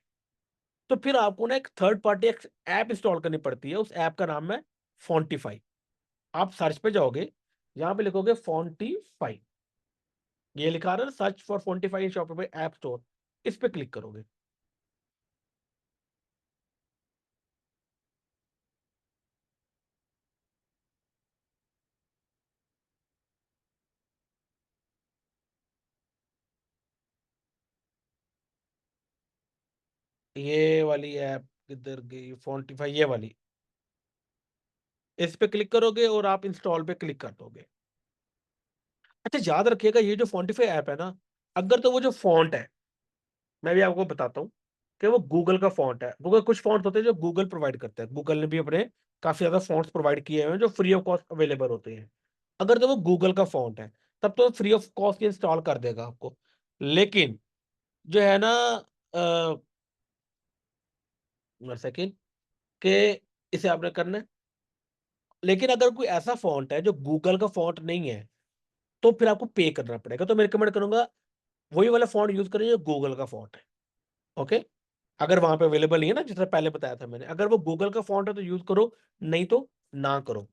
तो फिर आपको ना एक थर्ड पार्टी ऐप इंस्टॉल करनी पड़ती है, उस ऐप का नाम है फॉन्टिफाई। आप सर्च पे जाओगे, यहाँ पे लिखोगे फॉन्टिफाई, ये लिखा रहा है search for Fontify Shopify app store, इस पे क्लिक करोगे। ये वाली ऐप किधर गई, फॉन्टिफाई, ये वाली, इस पे क्लिक करोगे और आप इंस्टॉल पे क्लिक कर दोगे। अच्छा याद रखिएगा, ये जो फॉन्टिफाई ऐप है ना, अगर तो वो जो फॉन्ट है, मैं भी आपको बताता हूँ कि वो गूगल का फॉन्ट है। गूगल कुछ फॉन्ट होते हैं जो गूगल प्रोवाइड करता है, गूगल ने भी अपने काफी ज्यादा फॉन्ट्स प्रोवाइड किए हुए हैं जो फ्री ऑफ कॉस्ट अवेलेबल होते हैं। अगर तो वो गूगल का फॉन्ट है, तब तो फ्री ऑफ कॉस्ट इंस्टॉल कर देगा आपको। लेकिन जो है ना, सेकेंड, के इसे आपने करना है। लेकिन अगर कोई ऐसा फॉन्ट है जो गूगल का फॉन्ट नहीं है, तो फिर आपको पे करना पड़ेगा। तो मैं रिकमेंड करूंगा वही वाला फॉन्ट यूज करें जो गूगल का फॉन्ट है। ओके, अगर वहां पे अवेलेबल नहीं है ना, जिस तरह पहले बताया था मैंने, अगर वो गूगल का फॉन्ट है तो यूज करो, नहीं तो ना करो।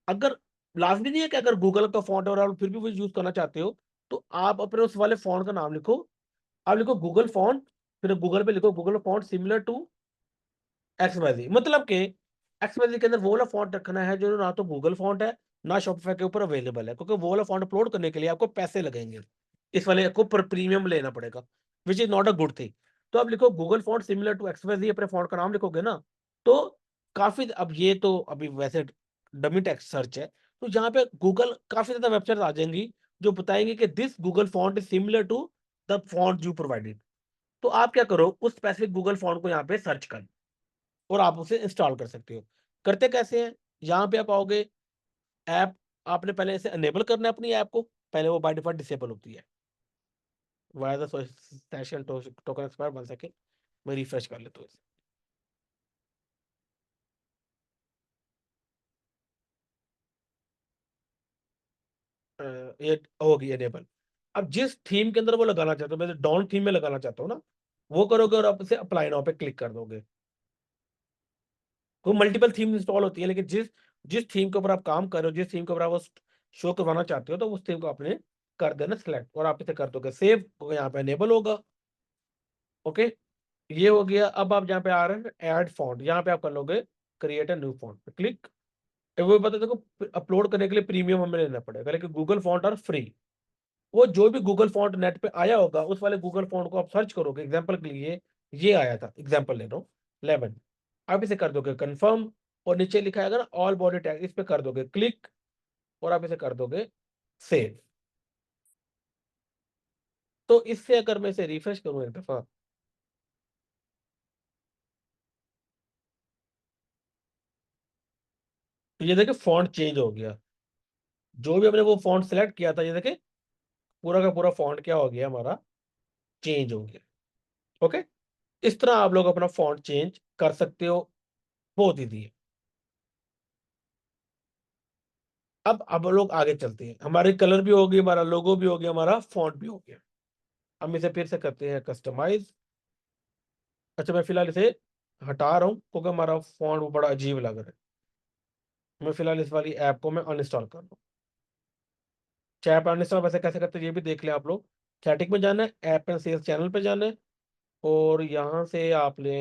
अगर लाजमी नहीं है कि अगर गूगल का फॉन्ट है और आप फिर भी वो यूज करना चाहते हो, तो आप अपने उस वाले फॉन्ट का नाम लिखो। आप लिखो गूगल फॉन्ट, फिर गूगल पे लिखो Google font similar to XYZ, मतलब कि एक्सवाईजी के अंदर वो वाला फॉन्ट रखना है जो ना तो गूगल फॉन्ट है, ना शॉपिफाई के ऊपर अवेलेबल है, क्योंकि वो वाला फॉन्ट अपलोड करने के लिए आपको पैसे लगेंगे, इस वाले को पर प्रीमियम लेना पड़ेगा, which is not a good thing. तो आप लिखो Google font similar to XYZ, अपने फॉन्ट का नाम लिखोगे ना, तो काफी, अब ये तो अभी वैसे डमी टेक्स्ट सर्च है, तो यहाँ पे गूगल काफी ज्यादा वेबसाइट आ जाएंगी जो बताएंगे कि this Google font is similar to the font you provided. तो आप क्या करो, उस स्पेसिफिक गूगल फॉन्ट को यहाँ पे सर्च कर और आप उसे इंस्टॉल कर सकते हो। करते कैसे हैं, यहाँ पे आप आओगे, ऐप आपने पहले इसे अनेबल करना है अपनी ऐप को, पहले वो बाय डिफॉल्ट डिसेबल होती है। Via the session token expire, 1 second, मैं रिफ्रेश कर लेता हूँ इसे। ये होगी अनेबल। अब जिस थीम के अंदर वो लगाना चाहते हो, मैं डॉन थीम में लगाना चाहता हूँ ना, वो करोगे और आप इसे अप्लाई नाउ पे क्लिक कर दोगे। वो मल्टीपल थीम इंस्टॉल होती है, लेकिन जिस जिस थीम के ऊपर आप काम कर रहे हो, जिस थीम के ऊपर आप शो करवाना चाहते हो, तो उस थीम को आपने कर देना सिलेक्ट और आप इसे कर दोगे सेव, तो यहाँ पे एनेबल होगा। ओके, ये हो गया। अब आप जहाँ पे आ रहे हैं ऐड फॉन्ट, यहाँ पे आप कर लोगे create a new font, click. वो बता देखो, अपलोड करने के लिए प्रीमियम हमें लेना पड़ेगा, लेकिन गूगल फॉन्ट आर फ्री। वो जो भी गूगल फॉन्ट नेट पे आया होगा, उस वाले गूगल फॉन्ट को आप सर्च करोगे, एग्जाम्पल के लिए ये आया था, एग्जाम्पल ले रहा हूँ 11, आप इसे कर दोगे कंफर्म, और नीचे लिखा है ना ऑल बॉडी टैग, इस पे कर दोगे क्लिक और आप इसे कर दोगे सेव। तो इससे अगर मैं इसे रिफ्रेश करूँ एक दफा, तो ये देखिए फॉन्ट चेंज हो गया। जो भी हमने वो फॉन्ट सेलेक्ट किया था, ये देखिए पूरा का पूरा फॉन्ट क्या हो गया हमारा, चेंज हो गया। ओके, इस तरह आप लोग अपना फॉन्ट चेंज कर सकते हो, बहुत ईजी है। अब लोग आगे चलते हैं, हमारे कलर भी हो गए, हमारा लोगो भी हो गया, हमारा फॉन्ट भी हो गया। हम इसे फिर से करते हैं कस्टमाइज। अच्छा, मैं फिलहाल इसे हटा रहा हूँ क्योंकि हमारा फॉन्ट वो बड़ा अजीब लग रहा है। मैं फिलहाल इस वाली ऐप को मैं अनइंस्टॉल कर रहा हूँ। चाहे आप अनइंस्टॉल वैसे कैसे करते हैं ये भी देख लें आप लोग। सेटिंग में जाना है, ऐप एंड सेल्स चैनल पे जाना है, और यहाँ से आपने,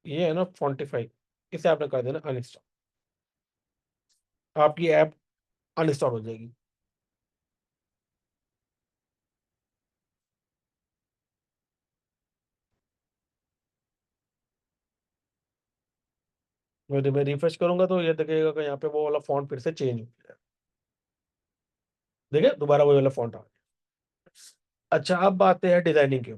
ये है ना फॉन्टिफाई, इसे आपने कर देना अनइंस्टॉल, आपकी ऐप अनइंस्टॉल हो जाएगी। मैं रिफ्रेश करूंगा तो ये देखिएगा कि यहाँ पे वो वाला फॉन्ट फिर से चेंज हो गया है। देखिए दोबारा वो वाला फॉन्ट आ गया। अच्छा, अब आते हैं डिजाइनिंग के।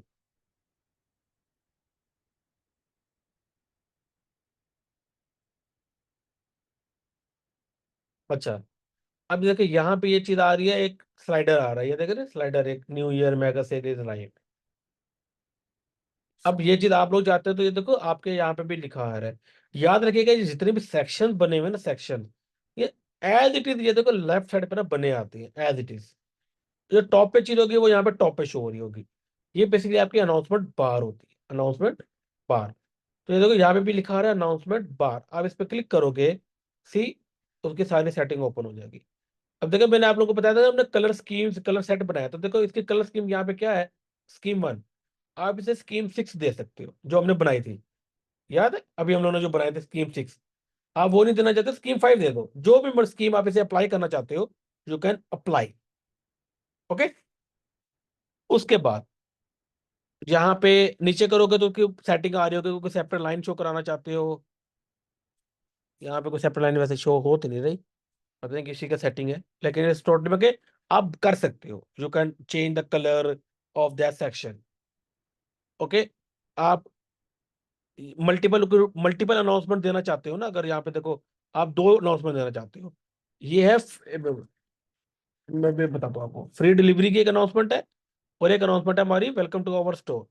अच्छा, अब देखिए यहाँ पे ये चीज आ रही है, एक स्लाइडर आ रहा है, ये देखे ना स्लाइडर, एक new year mega series live. अब ये चीज आप लोग चाहते हो तो ये देखो आपके यहाँ पे भी लिखा आ रहा है। याद रखिएगा ये जितने भी सेक्शन बने हुए हैं ना, सेक्शन, ये एज इट इज, ये देखो लेफ्ट साइड पे ना बने आते हैं एज इट इज। जो टॉप पे चीज होगी वो यहाँ पे टॉप पे शो हो रही होगी। ये बेसिकली आपकी अनाउंसमेंट बार होती है, अनाउंसमेंट बार। तो ये देखो यहाँ पे भी लिखा आ रहा है अनाउंसमेंट बार, आप इस पे क्लिक करोगे, सी, उसकी सारी सेटिंग ओपन हो जाएगी। अब देखो मैंने आप लोगों को बताया था ना, हमने कलर स्कीम्स कलर सेट बनाया, तो देखो इसकी कलर स्कीम यहाँ पे क्या है, स्कीम 1। आप इसे स्कीम 6 दे सकते हो, जो हमने बनाई थी, याद है अभी हम लोगों ने जो बनाए थे स्कीम 6। आप वो नहीं देना चाहते, स्कीम 5 दे दो, जो भी स्कीम आप इसे अप्लाई करना चाहते हो, यू कैन अप्लाई। ओके, उसके बाद यहाँ पे नीचे करोगे तो उसकी सेटिंग आ रही होगी, कोई सेपरेट लाइन शो कराना चाहते हो। यहाँ पे कोई सेपरेट लाइन वैसे शो हो तो नहीं रही, पता नहीं किसी का सेटिंग है, लेकिन इस टोटल में के आप कर सकते हो, you can change the colour of that section. Okay. आप मल्टीपल मल्टीपल अनाउंसमेंट देना चाहते हो ना, अगर यहाँ पे देखो आप दो अनाउंसमेंट देना चाहते हो, ये है मैं बताता हूँ आपको, फ्री डिलीवरी की एक अनाउंसमेंट है और एक अनाउंसमेंट है हमारी वेलकम टू आवर स्टोर।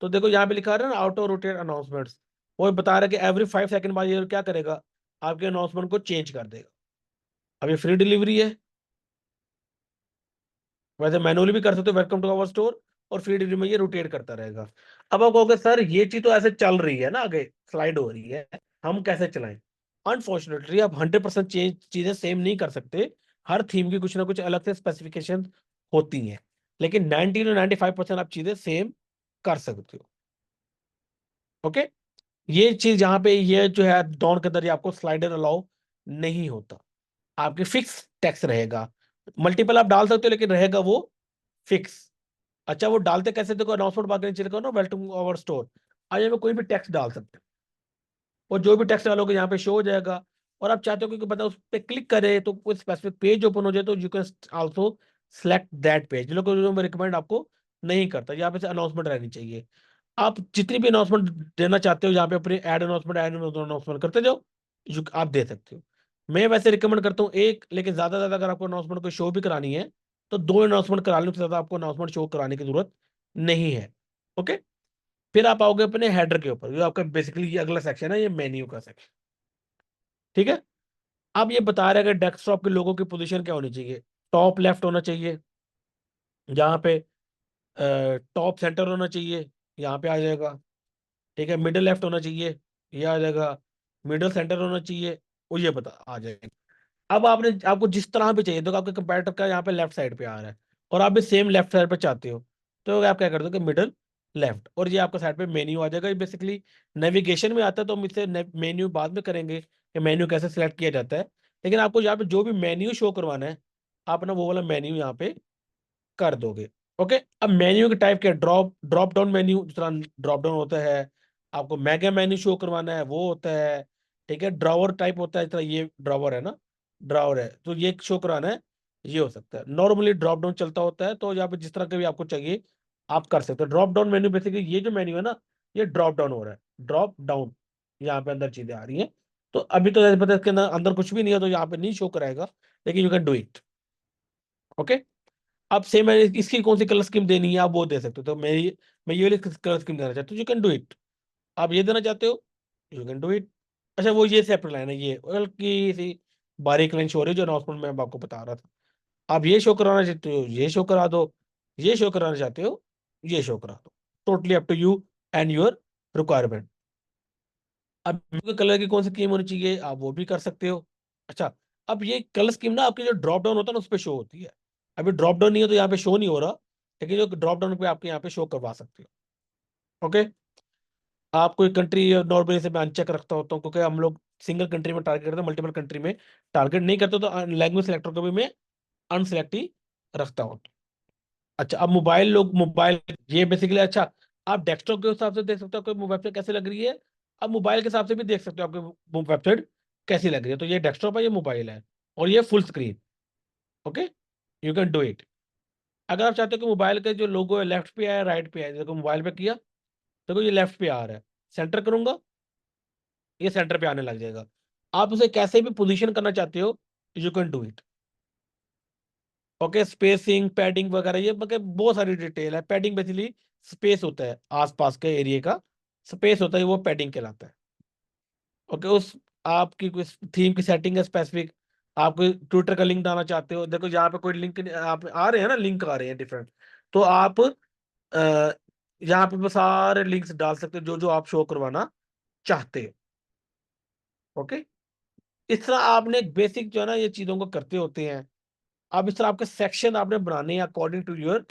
तो देखो यहाँ पे लिखा है ना ऑटो रोटेट अनाउंसमेंट्स, वो बता रहा है कि एवरी 5 सेकंड बाद ये क्या करेगा, आपके अनाउंसमेंट को चेंज कर देगा। अब ये फ्री डिलीवरी है, वैसे मैनुअली भी कर सकते हो वेलकम टू आवर स्टोर, और फ्री डिलीवरी में ये रोटेट करता रहेगा। अब आप कहोगे सर ये चीज तो ऐसे चल रही है ना, आगे स्लाइड हो रही है, हम कैसे चलाएं। अनफॉर्चुनेटली आप 100% चेंज चीजें सेम नहीं कर सकते, हर थीम की कुछ ना कुछ अलग से स्पेसिफिकेशन होती हैं, लेकिन 90 to 95% आप चीजें सेम कर सकते हो। ओके। ये चीज यहाँ पे ये जो है डॉन के अंदर ये आपको स्लाइडर अलाउ नहीं होता, आपके फिक्स टेक्स्ट रहेगा। मल्टीपल आप डाल सकते हो लेकिन रहेगा वो फिक्स। अच्छा वो डालते कैसे, देखो अनाउंसमेंट बार नीचे लिखा हो ना वेलकम आवर स्टोर, आज में कोई भी टेक्स्ट डाल सकते हो, और जो भी टेक्स्ट डालोगे यहाँ पे शो हो जाएगा। और आप चाहते हो कि बंदा उस पर क्लिक करे तो कोई स्पेसिफिक पेज ओपन हो जाए, तो you can also select that page. लोग मैं रिकमेंड आपको नहीं करता, यहाँ पे से अनाउंसमेंट रहनी चाहिए। आप जितनी भी अनाउंसमेंट देना चाहते हो यहाँ पे अपने ऐड अनाउंसमेंट करते जाओ, आप दे सकते हो। मैं वैसे रिकमेंड करता हूँ एक, लेकिन ज्यादा ज्यादा अगर आपको अनाउंसमेंट को शो भी करानी है तो दो अनाउंसमेंट करा लेने से ज्यादा आपको अनाउंसमेंट शो कराने की जरूरत नहीं है। ओके। फिर आप आओगे अपने हेडर के ऊपर, जो आपका बेसिकली ये अगला सेक्शन है, ये मेन्यू का सेक्शन। ठीक है। अब ये बता रहा है कि डेस्कटॉप के लोगों की पोजीशन क्या होनी चाहिए, टॉप लेफ्ट होना चाहिए, यहाँ पे टॉप सेंटर होना चाहिए, यहाँ पे आ जाएगा। ठीक है। मिडिल लेफ्ट होना चाहिए, ये आ जाएगा। मिडिल सेंटर होना चाहिए, वो ये बता आ जाएगा। अब आपने आपको जिस तरह भी चाहिए, देखो आपके कंपैरेटर का यहाँ पे लेफ्ट साइड पे आ रहा है, और आप भी सेम लेफ्ट साइड पे चाहते हो, तो आप क्या कर दो कि मिडिल लेफ्ट, और ये आपका साइड पे मेन्यू आ जाएगा। ये बेसिकली नेविगेशन में आता है, तो हम इससे मेन्यू बाद में करेंगे कि मेन्यू कैसे सिलेक्ट किया जाता है, लेकिन आपको यहाँ पे जो भी मेन्यू शो करवाना है, आप ना वो वाला मेन्यू यहाँ पे कर दोगे। ओके। अब मेन्यू के टाइप क्या, ड्रॉप डाउन मेन्यू, जिस तरह ड्रॉप डाउन होता है, आपको मेगा मेन्यू शो करवाना है वो होता है। ठीक है। ड्रॉवर टाइप होता है, जिस तरह ये ड्रॉवर है ना, ड्रॉवर है तो ये शो कराना है, ये हो सकता है। नॉर्मली ड्रॉप डाउन चलता होता है, तो यहाँ पे जिस तरह का भी आपको चाहिए आप कर सकते हो। ड्रॉप डाउन मेन्यू बेसिकली ये जो मेन्यू है ना, ये ड्रॉप डाउन हो रहा है, ड्रॉप डाउन, यहाँ पे अंदर चीजें आ रही हैं। तो अभी तो जैसे पता है इसके अंदर अंदर कुछ भी नहीं है, तो यहाँ पे नहीं शो कराएगा, लेकिन you can do it. Okay. अब सेम है, इसकी कौन सी कलर स्कीम देनी है आप वो दे सकते हो, तो मैं ये वाली कलर स्कीम देना चाहता हूँ, यू कैन डू इट। आप ये देना चाहते हो, यू कैन डू इट। अच्छा वो ये सेपरेट लाइन है, ये हल्की सी बारीक लाइन शो हो रही है, जो अनाउंसमेंट में आपको बता रहा था। आप ये शो कराना चाहते हो ये शो करा दो, ये शो कराना चाहते हो ये शो करा दो, totally up to you and your requirement. अब कलर की कौन सी स्कीम होनी चाहिए आप वो भी कर सकते हो। अच्छा। अब ये कलर स्कीम ना आपकी जो ड्रॉप डाउन होता है ना उस पर शो होती है, अभी ड्रॉप डाउन नहीं है तो यहाँ पे शो नहीं हो रहा, लेकिन जो ड्रॉप डाउन पे आपके यहाँ पे शो करवा सकते हो। ओके। आप कोई कंट्री नॉर्मली से मैं अनचेक रखता होता हूँ, क्योंकि हम लोग सिंगल कंट्री में टारगेट करते हैं, मल्टीपल कंट्री में टारगेट नहीं करते, तो लैंग्वेज सिलेक्टर को भी मैं अनसिलेक्ट ही रखता हूँ। अच्छा। अब मोबाइल लोग मोबाइल ये बेसिकली, अच्छा आप डेस्कटॉप के हिसाब से देख सकते हो कोई वेबसाइट कैसी लग रही है, अब मोबाइल के हिसाब से भी देख सकते हो आपकी वेबसाइट कैसी लग रही है। तो ये डेस्कटॉप है, ये मोबाइल है, और ये full screen. Okay. You can do it. अगर आप चाहते हो कि मोबाइल का जो लोगो है लेफ्ट पे आए राइट पे आए, देखो मोबाइल पे किया, देखो ये लेफ्ट पे आ रहा है, सेंटर करूंगा ये सेंटर पे आने लग जाएगा। आप उसे कैसे भी पोजीशन करना चाहते हो, you can do it. Okay. Spacing padding वगैरह ये मतलब बहुत सारी डिटेल है। पैडिंग बेसिकली स्पेस होता है, आसपास के एरिया का स्पेस होता है, वो पैडिंग कहलाता है। ओके। उस आपकी कोई थीम की सेटिंग है स्पेसिफिक, आप कोई ट्विटर का लिंक डालना चाहते हो, देखो यहाँ पे कोई लिंक आप आ रहे हैं ना, लिंक आ रहे हैं डिफरेंट, तो आप यहाँ पे बस सारे लिंक्स डाल सकते हो जो जो आप शो करवाना चाहते हो। ओके। इस तरह आपने बेसिक जो है ना ये चीजों को करते होते हैं। अब इस तरह आपके सेक्शन आपने बनाने हैं अकॉर्डिंग टू योर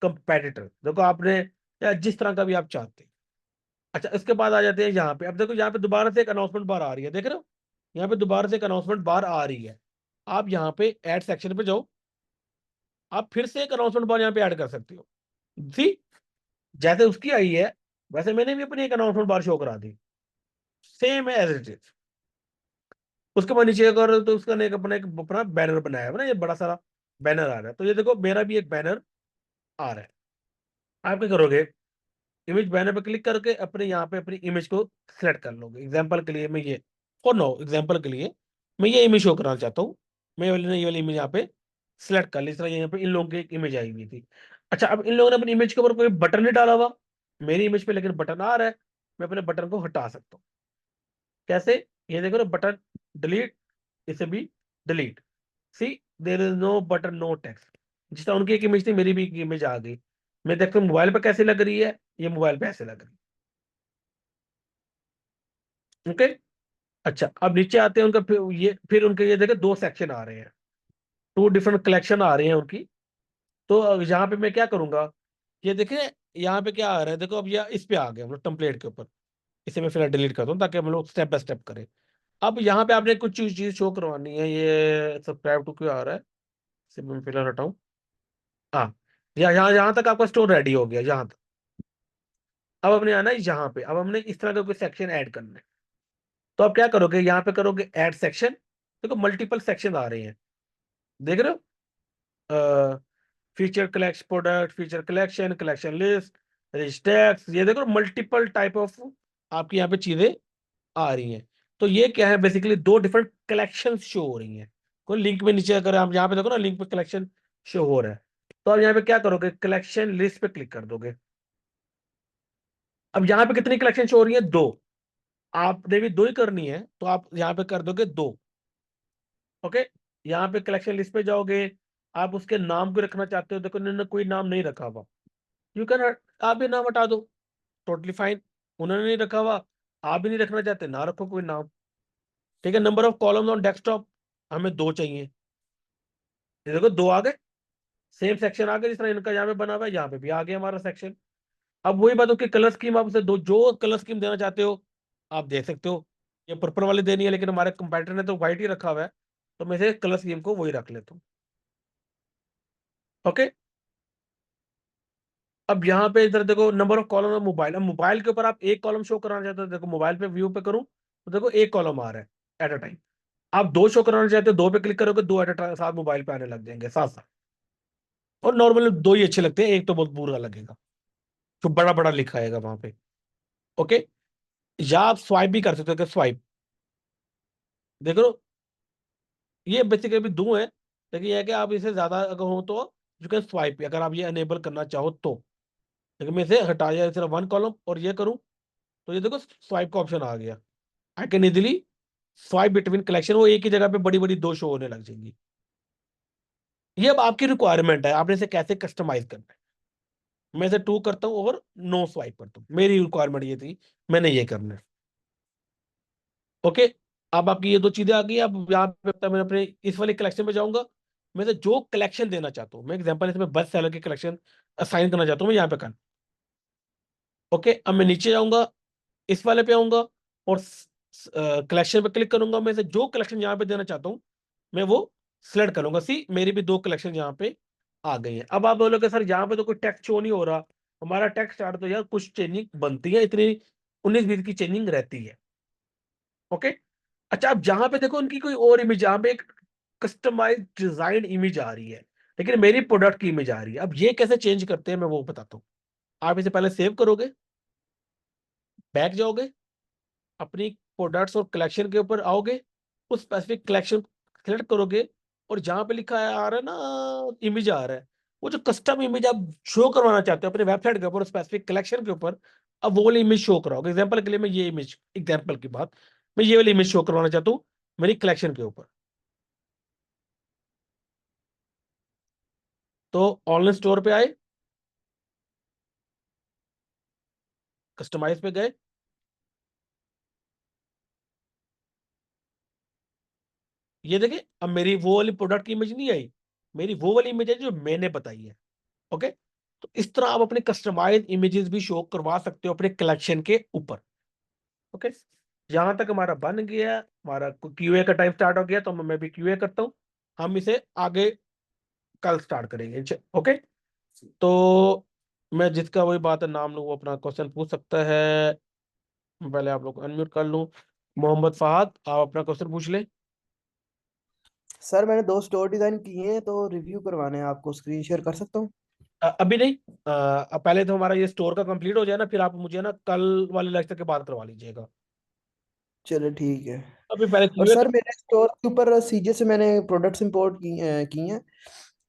कंपेटिटर, देखो आपने या जिस तरह का भी आप चाहते हैं। अच्छा इसके बाद आ जाते हैं यहाँ पे, अब देखो यहाँ पे दोबारा से एक अनाउंसमेंट बार आ रही है, देख रहे हो यहाँ पे दोबारा से एक अनाउंसमेंट बार आ रही है। आप यहाँ पे ऐड सेक्शन पे जाओ, आप फिर से एक अनाउंसमेंट बार यहाँ पे ऐड कर सकते हो। सी जैसे उसकी आई है वैसे मैंने भी अपनी एक अनाउंसमेंट बार शो करा दी, सेम है एज इट इज। उसके बाद नीचे अगर तो उसका ने एक अपना बैनर बनाया है ना, ये बड़ा सारा बैनर आ रहा है, तो ये देखो मेरा भी एक बैनर आ रहा है। आप क्या करोगे, इमेज बैनर पे क्लिक करके अपने यहाँ पे अपनी इमेज को सिलेक्ट कर लोगे। एग्जांपल के लिए मैं ये, फॉर नो एग्जांपल के लिए मैं ये इमेज शो कराना चाहता हूँ। मैं ये वाली इमेज यहाँ पे सिलेक्ट कर ली। इस तरह यहाँ पे इन लोगों की एक इमेज आई हुई थी। अच्छा, अब इन लोगों ने अपनी इमेज के ऊपर कोई बटन नहीं डाला हुआ मेरी इमेज पे, लेकिन बटन आ रहा है। मैं अपने बटन को हटा सकता हूँ। कैसे, ये देखो ना बटन, डिलीट, इसे भी delete. See, there is no button, no text. जिस तरह उनकी एक इमेज थी मेरी भी एक इमेज आ गई। मैं देखता हूँ मोबाइल पे कैसे लग रही है, ये मोबाइल पे ऐसे लग रही है। ओके। अच्छा, अब नीचे आते हैं उनका, फिर उनके ये देखे दो सेक्शन आ रहे हैं, टू डिफरेंट कलेक्शन आ रही हैं उनकी। तो यहाँ पे मैं क्या करूंगा, ये देखे यहाँ पे क्या आ रहा है, देखो अब ये इस पे आ गए हम लोग टेम्पलेट के ऊपर। इसे मैं फिर डिलीट करता हूँ ताकि हम लोग स्टेप बाय स्टेप करें। अब यहाँ पे आपने कुछ चीज शो करवानी है, ये सब्सक्राइब टू क्यों आ रहा है, इसे मैं फिलहाल हटाऊं। हाँ, यहाँ यहाँ तक आपका स्टोर रेडी हो गया यहाँ तक। अब हमने आना है यहाँ पे, अब हमने इस तरह का कोई सेक्शन ऐड करना है। तो आप क्या करोगे, यहाँ पे करोगे ऐड सेक्शन। देखो मल्टीपल सेक्शन आ रहे हैं, देख रहे हो, feature collection, product feature collection, collection list, restocks, ये देखो मल्टीपल टाइप ऑफ आपकी यहाँ पे चीजें आ रही हैं। तो ये क्या है, बेसिकली दो डिफरेंट कलेक्शन शो हो रही हैं। कोई लिंक में नीचे अगर आप यहाँ पे देखो ना, लिंक पे कलेक्शन शो हो रहा है। तो आप यहाँ पे क्या करोगे, कलेक्शन लिस्ट पे क्लिक कर दोगे। अब यहाँ पे कितनी कलेक्शन शो हो रही है, दो। आपने भी दो ही करनी है तो आप यहाँ पे कर दोगे दो। ओके, यहाँ पे कलेक्शन लिस्ट पे जाओगे। आप उसके नाम को रखना चाहते हो, देखो इन्होंने कोई नाम नहीं रखा हुआ, यू कैन, आप भी नाम हटा दो, टोटली फाइन। उन्होंने नहीं रखा हुआ, आप भी नहीं रखना चाहते, ना रखो कोई नाम। ठीक है, number of columns on desktop हमें दो चाहिए। ये देखो दो आ गए, सेम सेक्शन आ गए जिस तरह इनका यहाँ पे बना हुआ है, यहाँ पे भी आ गया हमारा सेक्शन। अब वही बात हो कि कलर स्कीम आप उसे दो, जो कलर स्कीम देना चाहते हो आप दे सकते हो। ये पर्पल वाली देनी है, लेकिन हमारे कंपैरेटर ने तो व्हाइट ही रखा हुआ है, तो मैं इसे कलर स्कीम को वही रख लेता हूँ। ओके। अब यहाँ पे इधर देखो number of column of mobile. अब मोबाइल के ऊपर आप एक कॉलम शो कराना चाहते हो, देखो मोबाइल पे व्यू पे करूँ तो देखो एक कॉलम आ रहा है एट अ टाइम। आप दो शो कराना चाहते हो, दो पे क्लिक करोगे, दो एट अ टाइम साथ मोबाइल पे आने लग जाएंगे साथ साथ। और नॉर्मली दो ही अच्छे लगते हैं, एक तो बहुत बुरा लगेगा जो बड़ा बड़ा लिखा आएगा वहां पे। ओके। या आप स्वाइप भी कर सकते हो, स्वाइप, देख लो ये बेसिकली अभी दो है, लेकिन यह है कि आप इसे ज्यादा अगर हो तो यू कैन स्वाइप, अगर आप ये अनेबल करना चाहो तो। लेकिन मैं इसे हटा दिया, सिर्फ वन कॉलम और ये करूं तो ये देखो स्वाइप का ऑप्शन आ गया। I can easily swipe between collection, वो एक ही जगह पे बड़ी बड़ी दो शो होने लग जाएंगी। ये अब आपकी रिक्वायरमेंट है, आपने इसे कैसे कस्टमाइज करना है। मैं इसे टू करता हूँ और नो स्वाइप करता हूँ, मेरी रिक्वायरमेंट ये थी, मैंने ये करना है। ओके। अब आपकी ये दो चीजें आ गई। अब यहाँ पे मैं अपने इस वाले कलेक्शन में जाऊंगा। मैं से जो कलेक्शन देना चाहता हूँ, मैं एग्जांपल इसमें बस सेलर की कलेक्शन असाइन करना चाहता हूँ, मैं यहाँ पे कर। ओके, अब मैं नीचे जाऊंगा, इस वाले पे आऊंगा और कलेक्शन पे क्लिक करूंगा। मैं से जो कलेक्शन यहाँ पे देना चाहता हूँ मैं वो सिलेक्ट करूंगा। सी, मेरी भी दो कलेक्शन यहाँ पे आ गई है। अब आप बोलोगे सर यहाँ पे तो कोई टेक्स्ट शो नहीं हो रहा, हमारा टेक्स्ट स्टार्ट, तो यार कुछ चेंजिंग बनती है, इतनी 19-20 की चेंजिंग रहती है। ओके। अच्छा, अब जहां पे देखो उनकी कोई और इमेज, जहां पे एक कस्टमाइज डिजाइन इमेज आ रही है, लेकिन मेरी प्रोडक्ट की इमेज आ रही है। अब ये कैसे चेंज करते हैं मैं वो बताता हूँ। आप इसे पहले सेव करोगे, बैक जाओगे, अपनी प्रोडक्ट्स और कलेक्शन के ऊपर आओगे, उस स्पेसिफिक कलेक्शन सेलेक्ट करोगे, और जहां पे लिखा है आ रहा है ना इमेज आ रहा है, वो जो कस्टम इमेज आप शो करवाना चाहते हो अपने वेबसाइट के ऊपर स्पेसिफिक कलेक्शन के ऊपर, अब वो वाली इमेज शो कराओगे। एग्जाम्पल के लिए मैं ये इमेज, एग्जाम्पल की बात, मैं ये वाली इमेज शो करवाना चाहता हूँ मेरी कलेक्शन के ऊपर। तो ऑनलाइन स्टोर पे आए, कस्टमाइज पे गए, ये देखे अब मेरी वो वाली प्रोडक्ट की इमेज नहीं आई, मेरी वो वाली इमेज है जो मैंने बताई है। ओके। तो इस तरह आप अपने कस्टमाइज इमेजेस भी शो करवा सकते हो अपने कलेक्शन के ऊपर। ओके। यहां तक हमारा बन गया, हमारा क्यूए का टाइम स्टार्ट हो गया, तो मैं भी क्यूए करता हूँ। हम इसे आगे कल स्टार्ट करेंगे। ओके। तो मैं जिसका वही बात है नाम लूँ वो अपना क्वेश्चन पूछ सकता है। मैं पहले आप लोग को अनम्यूट कर लूँ। मोहम्मद फहद, आप अपना क्वेश्चन पूछ ले। सर मैंने 2 स्टोर डिजाइन किए हैं, तो रिव्यू करवाने हैं आपको, स्क्रीन शेयर कर सकता हूँ? अभी नहीं। अब पहले तो हमारा ये स्टोर का कंप्लीट हो जाए ना, फिर आप मुझे ना कल वाले लेक्चर के बाद करवा लीजिएगा। चलो ठीक है। अभी पहले और क्लियर सर कर। मेरे स्टोर के ऊपर सीजे से मैंने प्रोडक्ट्स इंपोर्ट की हैं,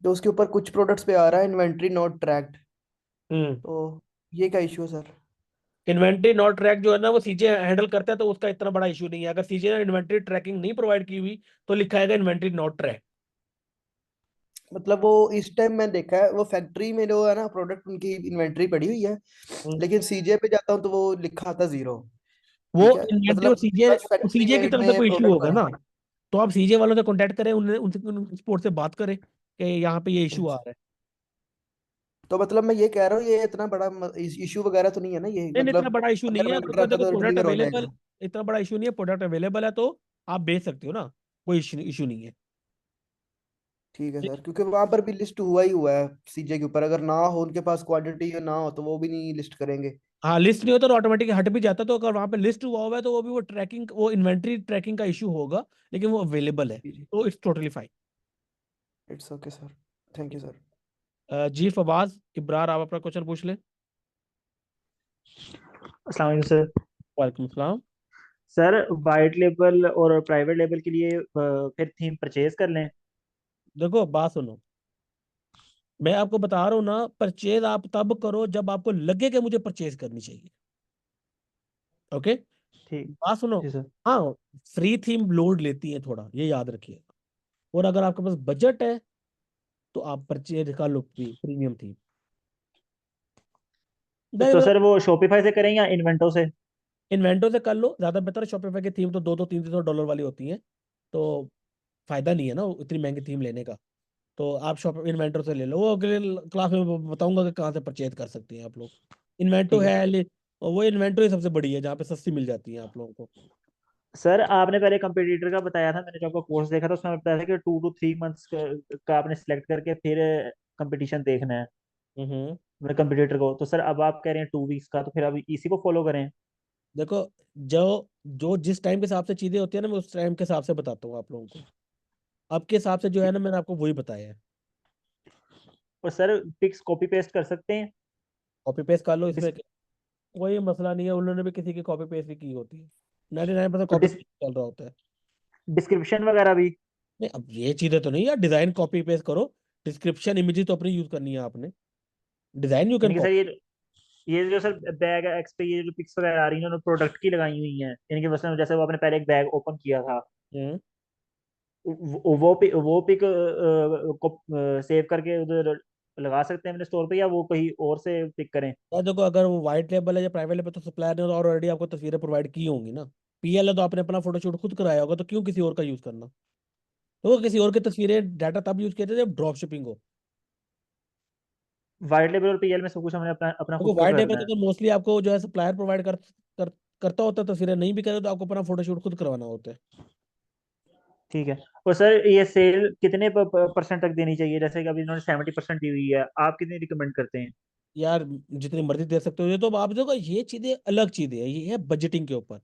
तो उसके ऊपर कुछ प्रोडक्ट्स पे आ रहा है इन्वेंट्री नॉट ट्रैक्ड। हम्म। तो ये क्या इशू है सर? इन्वेंट्री नॉट ट्रैक जो है ना वो सीजे हैंडल करता है, तो उसका इतना बड़ा इशू नहीं है। अगर सीजे ने इन्वेंट्री ट्रैकिंग नहीं प्रोवाइड की हुई तो लिखा है इन्वेंट्री नॉट ट्रैक। मतलब वो इस टाइम मैं देखा है, वो फैक्ट्री में जो है ना प्रोडक्ट, उनकी इन्वेंट्री पड़ी हुई है, लेकिन सीजे पे जाता हूँ तो वो लिखा आता 0। वो ठीक है, इन्वेंट्री और मतलब सीजे, बस फैक्ट्री सीजे की में तरफ से में कोई इशू प्रोडक्ट होगा आ ना, रहा है। तो आप सीजे वालों से कांटेक्ट करें, उन्हें उनसे सपोर्ट से बात करें कि यहाँ पे ये इशू आ अच्छा। रहा है। तो मतलब मैं ये कह रहा हूँ, ये इतना बड़ा इशू वगैरह तो नहीं है ना ये, नहीं नहीं, इतना मतलब बड़ा इशू नहीं अगर है, मैं क्योंकि ऑर्डर आता देखो तो प्रोडक्ट डिलीवर हो अवेलेबल, जाएगा? इतना बड़ा इशू नहीं है, प्रोडक्ट अवेलेबल है तो आप बेच सकते हो ना, कोई इशू नहीं है। ठीक है सर, क्योंकि वहां पर भी लिस्ट हुआ ही हुआ है सीजे के ऊपर, अगर ना हो उनके पास क्वांटिटी ना हो तो वो भी नहीं लिस्ट करेंगे। हाँ, लिस्ट नहीं होता तो ऑटोमेटिक हट भी जाता, तो अगर वहां पे लिस्ट हुआ हुआ है तो वो भी वो ट्रैकिंग, वो इन्वेंट्री ट्रैकिंग का इशू होगा, लेकिन वो अवेलेबल है, जी जी। तो it's totally fine. It's okay sir. Thank you sir. जी फवाज इब्रार, आप अपना क्वेश्चन पूछ ले। अस्सलाम वालेकुम सर। वालेकुम सलाम। सर वाइट लेबल और प्राइवेट लेबल के लिए फिर थीम परचेज कर लें? देखो बात सुनो, मैं आपको बता रहा हूँ ना, परचेज आप तब करो जब आपको लगे कि मुझे परचेज करनी चाहिए। ओके, ठीक। बात सुनो। जी सर। हाँ, फ्री थीम लोड लेती है थोड़ा, ये याद रखिए। और अगर आपके पास बजट है तो आप परचेज कर लो प्रीमियम थीम। तो सर वो शॉपिफाई से करें या इन्वेंटो से? इन्वेंटो से कर लो, ज्यादा बेहतर है। शॉपिफाई की थीम तो दो दो तीन तीन सौ डॉलर वाली होती है, तो फायदा नहीं है ना इतनी महंगी थीम लेने का। तो आप शॉप इन्वेंटो से ले लो, वो अगले क्लास में बताऊंगा कि कहाँ से परचेज कर सकते हैं आप लोग। इन्वेंटो ठीक है। है और वो इन्वेंटो ही सबसे बड़ी है जहाँ पे सस्ती मिल जाती है आप लोगों को। सर आपने पहले कंपटीटर का बताया था, मैंने जो आपका कोर्स देखा था उसमें बताया था कि 2 to 3 मंथ्स का आपने सिलेक्ट करके फिर कंपटीशन देखना है हम्म। अपने कंपटीटर को। तो सर अब आप कह रहे हैं 2 वीक्स का, तो फिर अभी इसी को फॉलो करें? देखो, जो जो जिस टाइम के हिसाब से चीजें होती है ना, मैं उस टाइम के हिसाब से बताता हूँ आप लोगों को। अब के हिसाब से जो है ना, मैंने आपको वही बताया है। और सर पिक्स कॉपी पेस्ट कर सकते हैं? कॉपी पेस्ट कर लो डिस, इसमें, कोई मसला नहीं है। उन्होंने भी किसी की कॉपी पेस्ट ही की होती है। 99% और कॉपी पेस्ट चल रहा होता है। डिस्क्रिप्शन वगैरह भी? नहीं, अब ये चीजें तो नहीं यार, डिजाइन कॉपी पेस्ट करो, डिस्क्रिप्शन इमेजेस तो अपनी यूज करनी है आपने, डिजाइन यू कैन यानी कि सर कॉपी। ये जो सर बैग एक्स पे ये जो पिक्स वगैरह आ रही हैं उन्होंने प्रोडक्ट की लगाई हुई हैं, यानी कि बस जैसे वो आपने पहले एक बैग ओपन किया था, वो पिक को सेव करके उधर लगा सकते हैं अपने स्टोर पे, या वो कहीं और से पिक करें? यार देखो, अगर वो व्हाइट लेबल है या प्राइवेट लेबल, तो सप्लायर ने तो ऑलरेडी आपको तस्वीरें प्रोवाइड की होंगी ना। पीएल है तो आपने अपना फोटोशूट खुद कराया होगा, तो क्यों किसी और का यूज करना। तो वो किसी और की तस्वीरें डाटा तब यूज किए थे जब ड्रॉप शिपिंग हो। वाइट लेबल और पीएल में सब कुछ हमने अपना अपना देखो खुद का व्हाइट लेबल करना का है? तो मोस्टली आपको जो है सप्लायर प्रोवाइड कर करता होता है तस्वीरें, नहीं भी करे तो आपको अपना फोटोशूट खुद करवाना होता है। ठीक है। और सर ये सेल कितने परसेंट तक देनी चाहिए? जैसे कि अभी इन्होंने 70% दी हुई है, आप कितनी रिकमेंड करते हैं? यार जितनी मर्जी दे सकते हो, ये तो अब आप देखो, ये चीजें अलग चीजें है, ये है बजटिंग के ऊपर।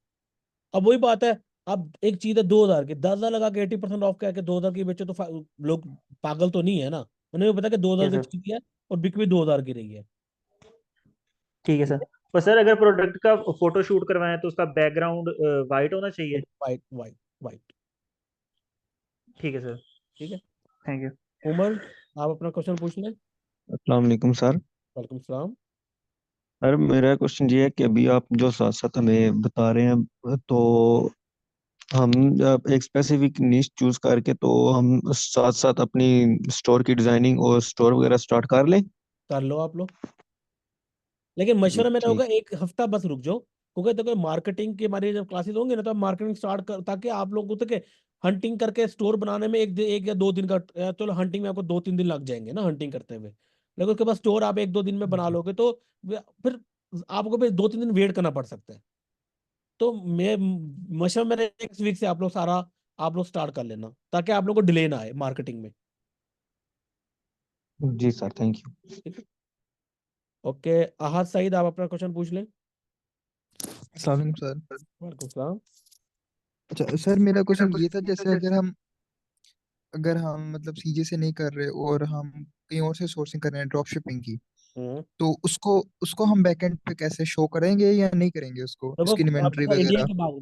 अब वही बात है, अब एक चीज है 2,000 की, 10,000 लगा के 80% ऑफ करके 2,000 की बेचो, तो लोग पागल तो नहीं है ना। उन्हें भी पता कि 2,000 ठीक की है सर। चीज है और बिक भी 2,000 की रही है। ठीक है सर। और सर अगर प्रोडक्ट का फोटो शूट करवाएं तो उसका बैकग्राउंड वाइट होना चाहिए? White white white. ठीक है सर। ठीक है। Thank you. उमर, आप अपना क्वेश्चन पूछ लें। अस्सलाम वालेकुम सर। वेलकम सलाम। सर मेरा क्वेश्चन ये है कि अभी आप जो साथ साथ हमें बता रहे हैं, तो हम जब एक स्पेसिफिक निश चूज करके तो हम साथ साथ अपनी स्टोर की डिजाइनिंग और स्टोर वगैरह स्टार्ट कर लें? कर लो आप लोग, लेकिन जी मशवरा मेरा होगा ठीक। एक हफ्ता बस रुक जाओ, क्योंकि देखो मार्केटिंग की हमारी जब क्लासेस होंगे ना, तो मार्केटिंग स्टार्ट कर, ताकि आप लोगों को तक हंटिंग करके स्टोर बनाने में एक या 2 दिन का, चलो हंटिंग में आपको 2-3 दिन लग जाएंगे ना हंटिंग करते हुए, लेकिन उसके बाद स्टोर आप 1-2 दिन में बना लोगे तो फिर आपको फिर 2-3 दिन वेट करना पड़ सकता है। तो मैं मशवरा मेरा नेक्स्ट वीक से आप लोग सारा, आप लोग स्टार्ट कर लेना, ताकि आप लोग को डिले ना आए मार्केटिंग में। जी सर, थैंक यू। ठीक है। ओके, अहाद सईद आप अपना क्वेश्चन पूछ लें। अस्सलाम वालेकुम सर। वालेकुम सलाम। अच्छा सर, मेरा क्वेश्चन ये था, जैसे अगर हम मतलब सीजे से नहीं कर रहे और हम कहीं और से सोर्सिंग कर रहे हैं ड्रॉप शिपिंग की, हम्म। तो उसको उसको हम बैकएंड पे कैसे शो करेंगे या नहीं करेंगे, उसको देखो, उसकी आप इन्वेंटरी अगर वगैरह?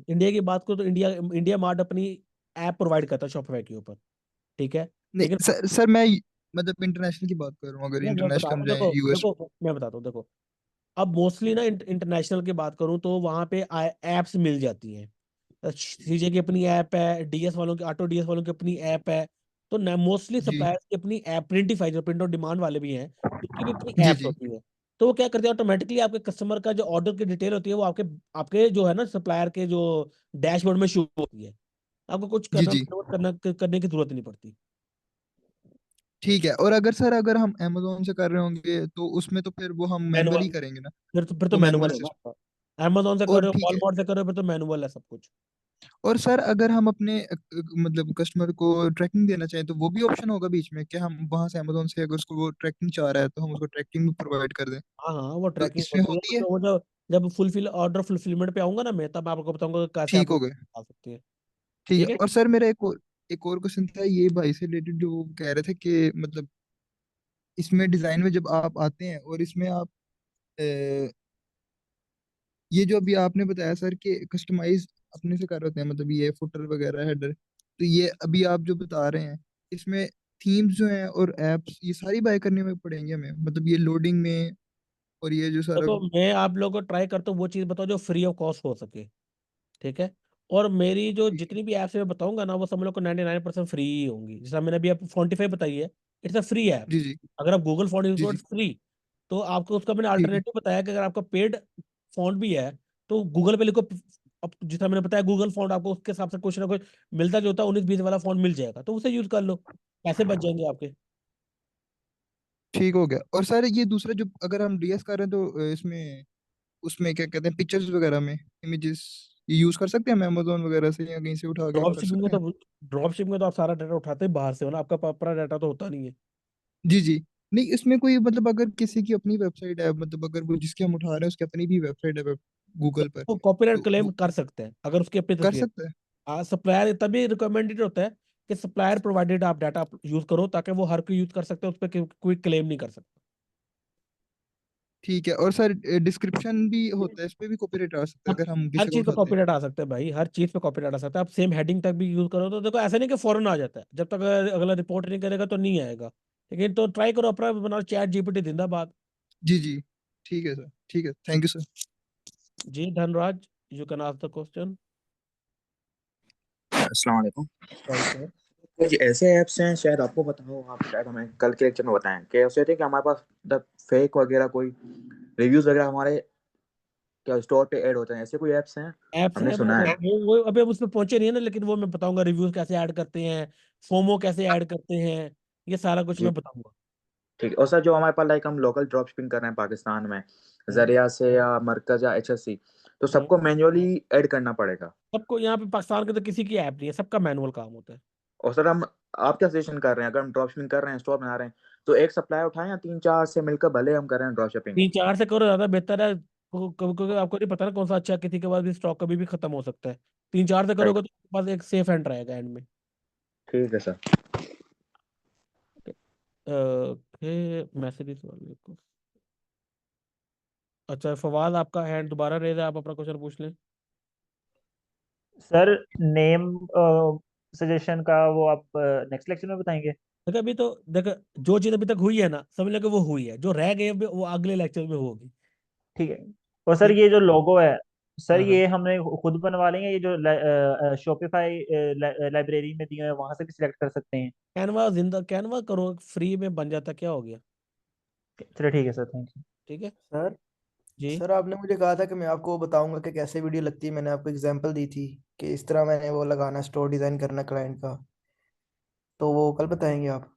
इंडिया की बात करो तो इंडिया मार्ट अपनी ऐप प्रोवाइड करता है शॉपिफाई के ऊपर, ठीक है। नहीं लेकिन सर मैं मतलब इंटरनेशनल की बात कर रहा हूँ, अगर मैं बता इंटरनेशनल रहा हम हूँ, जाएं देखो यूएस। देखो मैं बताता हूँ, देखो अब मोस्टली ना इंटरनेशनल की बात करूँ तो वहाँ पे एप्स मिल जाती हैं। सीजे की अपनी ऐप है, डीएस वालों की, ऑटो डीएस वालों की अपनी ऐप है। तो मोस्टली जी सप्लायर्स की अपनी ऐप, प्रिंटिफाई जो प्रिंट ऑन डिमांड वाले भी हैं, उनकी भी अपनी जी ऐप्स जी होती है। तो वो क्या करते हैं, ऑटोमेटिकली आपके कस्टमर का जो ऑर्डर की डिटेल होती है वो आपके आपके जो है ना सप्लायर के जो डैशबोर्ड में शो होती है। आपको कुछ जी करना जी करने की जरूरत नहीं पड़ती। ठीक है। और अगर हम अमेजोन से कर रहे होंगे तो उसमें तो फिर वो हम मैनुअली मैनुअल, करेंगे ना? फिर तो वो मैनुअल मैनुअल है सिस्टम। ना। अमेजोन से और करो, ठीक है। वॉलमार्ट से करो, फिर तो मैनुअल है सब कुछ। और सर, अगर हम अपने मतलब कस्टमर को ट्रैकिंग देना चाहें, तो वो भी ऑप्शन होगा बीच में, क्या हम वहां से अमेजोन से अगर उसको वो ट्रैकिंग चाह रहा है तो हम उसको ट्रैकिंग भी प्रोवाइड कर दें? हाँ हाँ, वो तो ट्रैकिंग इसमें होती है, होती है। तो वो जब ऑर्डर फुलफिलमेंट पे आऊंगा ना मैं, तब आपको बताऊंगा कि कैसे ठीक आप हो गए। आ सकते हैं। ठीक है। ठीक है। और सर मेरा एक और क्वेश्चन था ये भाई से रिलेटेड, जो वो कह रहे थे कि मतलब इसमें डिजाइन में जब आप आते हैं और इसमें आप ये जो अभी आपने बताया सर कि कस्टमाइज अपने से कर रहे होते हैं, मतलब ये फुटर वगैरह हेडर, तो ये अभी आप जो बता रहे हैं इसमें थीम्स जो हैं और एप्स ये सारी बाय करने में पड़ेंगे हमें, मतलब ये लोडिंग में और ये जो सारा? देखो, मैं आप लोगों को ट्राई करता हूँ वो चीज़ बताओ जो फ्री ऑफ कॉस्ट हो सके, ठीक है। और मेरी जो जितनी भी ऐप्स मैं बताऊंगा ना, वो सब लोग को 99% फ्री ही होंगी। जैसा मैंने अभी आपको फोन्टिफाई बताई है, इट्स अ फ्री ऐप। जी जी अगर आप गूगल फॉन्ट यूज जी करो जी इट्स फ्री। तो आपको उसका मैंने ठीक है अल्टरनेटिव बताया कि अगर आपका पेड फॉन्ट भी है तो गूगल पे लिखो। अब जितना मैंने बताया गूगल फॉन्ट, आपको उसके हिसाब से कुछ ना कुछ मिलता जुलता 19-20 वाला फॉन्ट मिल जाएगा, तो उसे यूज कर लो, पैसे बच जाएंगे आपके। ठीक हो गया। और सर ये दूसरा जो अगर हम डीएस कर रहे हैं तो इसमें उसमें क्या कहते हैं, पिक्चर्स वगैरह में इमेजेस ये यूज कर सकते हैं हम अमेजोन वगैरह से, या कहीं से उठा के ड्रॉप कर शिपिंग में सकते हैं? तो ड्रॉप शिपिंग में तो आप सारा डाटा उठाते हैं बाहर से हो ना, आपका अपना डाटा तो होता नहीं है। जी जी। नहीं, इसमें कोई मतलब अगर किसी की अपनी वेबसाइट है, मतलब अगर वो जिसकी हम उठा रहे हैं उसकी अपनी भी वेबसाइट है गूगल पर, वो कॉपीराइट तो क्लेम वो कर सकते हैं अगर उसकी अपनी कर तस्वीर। सकता है? हाँ, सप्लायर तभी रिकमेंडेड होता है कि सप्लायर प्रोवाइडेड आप डाटा यूज करो, ताकि वो हर कोई यूज कर सकते हैं, उस पर कोई क्लेम नहीं कर सकता। ठीक है। और सर डिस्क्रिप्शन भी होता है, इस पे भी कॉपीराइट आ सकता है हर अगर हम हर किसी को चीज पे उठाते हैं? कॉपीराइट आ सकता है भाई, हर चीज पे कॉपीराइट आ सकता है। आप सेम हेडिंग तक भी यूज करो तो देखो, ऐसा नहीं कि फौरन आ जाता है, जब तक अगला रिपोर्ट नहीं करेगा तो नहीं आएगा। लेकिन तो ट्राई करो, अपना बनाओ, चैट जीपीटी जिंदाबाद। जी जी ठीक है सर। ठीक है, थैंक यू सर। जी Dhanraj, you can ask the question. अस्सलाम वालेकुम। कुछ ऐसे ऐप्स हैं, शायद आपको पता हो, आप शायद हमें कल के लेक्चर में बताएं, कि ऐसे होते हैं कि हमारे पास द फेक वगैरह कोई रिव्यूज वगैरह हमारे क्या स्टोर पे ऐड होते हैं, ऐसे कोई ऐप्स हैं? ऐप्स हमने है, सुना है। वो अभी हम उस पर पहुंचे नहीं है ना, लेकिन वो मैं बताऊंगा रिव्यूज कैसे ऐड करते हैं, फोमो कैसे ऐड करते हैं, ये सारा कुछ जी मैं बताऊंगा। ठीक है। और सर जो हमारे पास लाइक हम लोकल ड्रॉप शिपिंग कर रहे हैं पाकिस्तान में, हम्म, जरिया से या मरकज या एचएससी, तो हम्म। सबको मैन्युअली ऐड करना पड़ेगा? सबको यहाँ पे पाकिस्तान के तो किसी की ऐप नहीं है, सबका मैनुअल काम होता है। और सर हम आप क्या सजेशन कर रहे हैं, अगर हम ड्रॉप शिपिंग कर रहे हैं, स्टोर बना रहे हैं, तो एक सप्लायर उठाएं या 3-4 से मिलकर भले हम कर रहे हैं ड्रॉप शिपिंग? 3-4 से करो, ज्यादा बेहतर है। क्योंकि आपको नहीं पता ना कौन सा अच्छा है, किसी के पास भी स्टॉक कभी भी खत्म हो सकता है। 3-4 से राइट। करोगे तो आपके पास एक सेफ हैंड रहेगा एंड में। ठीक है सर। मैसेज वाले को, अच्छा फवाद आपका हैंड दोबारा रेज है, आप अपना क्वेश्चन पूछ लें। सर नेम सजेशन का वो आप नेक्स्ट लेक्चर में बताएंगे? देखो अभी तो देखो, जो चीज अभी तक हुई है ना समझ लो कि वो हुई है, जो रह गई अभी वो अगले लेक्चर में होगी। ठीक है। और सर ठीक। ये जो लोगो है, सर हाँ हाँ, ये हमने खुद बनवा लेंगे? ये जो शॉपिफाई लाइब्रेरी में दिए हैं वहां से भी सिलेक्ट कर सकते हैं? कैनवा जिंदा कैनवा करो, फ्री में बन जाता, क्या हो गया। चलिए ठीक है सर, थैंक यू। ठीक है। सर जी। सर आपने मुझे कहा था कि मैं आपको बताऊंगा कि कैसे वीडियो लगती है। मैंने आपको एग्जांपल दी थी कि इस तरह मैंने वो लगाना, स्टोर डिजाइन करना क्लाइंट का। तो वो कल बताएंगे आप?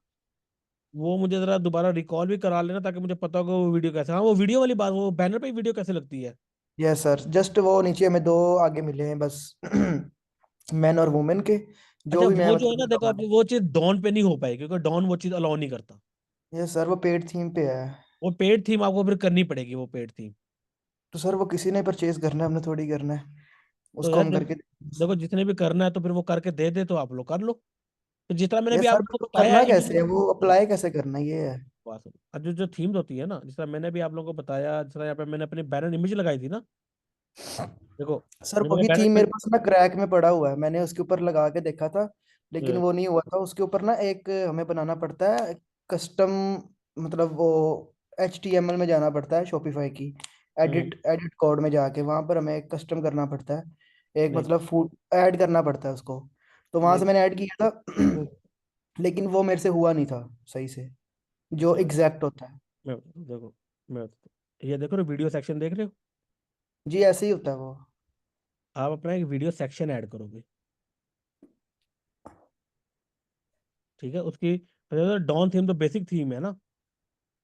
वो मुझे जरा दोबारा रिकॉल भी करा लेना, ताकि मुझे पता होगा वो वीडियो कैसे, हाँ वो वीडियो वाली बात, वो बैनर पे वीडियो कैसे लगती है। यस सर, जस्ट वो नीचे हमें दो आगे मिले हैं बस मैन और वुमेन के, जो अच्छा, भी मैं वो जो है मतलब ना देखो, बताऊंगा। अब वो चीज डॉन पे नहीं हो पाएगी, क्योंकि डॉन वो चीज अलाउ नहीं करता। यस सर, वो पेड थीम पे है। वो पेड थीम आपको फिर करनी पड़ेगी, वो पेड थीम। तो सर वो किसी ने परचेज करना है, हमने थोड़ी करना है, तो उसको यार हम देखो, करके देखो जितने भी करना है तो फिर वो करके दे दे तो आप लोग कर लो। तो जितना मैंने ये भी आप सर लोगों को तो बताया करना है कैसे है, वो अप्लाई कैसे करना है, ये है। और जो जो थीम्स होती है ना, जिस तरह मैंने भी आप लोगों को बताया, जिस तरह यहाँ पे मैंने अपनी बैनर इमेज लगाई थी ना, देखो सर जो मैंने वही बैनर थीम मेरे इमेज। पास ना क्रैक में पड़ा हुआ है, मैंने उसके ऊपर लगा के देखा था, लेकिन वो नहीं हुआ था। उसके ऊपर ना एक हमें बनाना पड़ता है कस्टम, मतलब वो HTML में जाना पड़ता है, शॉपिफाई की एडिट एडिट कोड में जाके वहां पर हमें एक कस्टम करना पड़ता है, एक नहीं मतलब फूड ऐड करना पड़ता है उसको। तो वहां से नहीं मैंने ऐड किया था लेकिन वो मेरे से हुआ नहीं था सही से, जो अच्छा एग्जैक्ट होता है। मैं देखो, मैं ये देखो ना, वीडियो सेक्शन देख रहे हो? जी ऐसे ही होता है वो। आप अपना एक वीडियो सेक्शन ऐड करोगे, ठीक है? उसकी डॉन थीम तो बेसिक थीम है ना,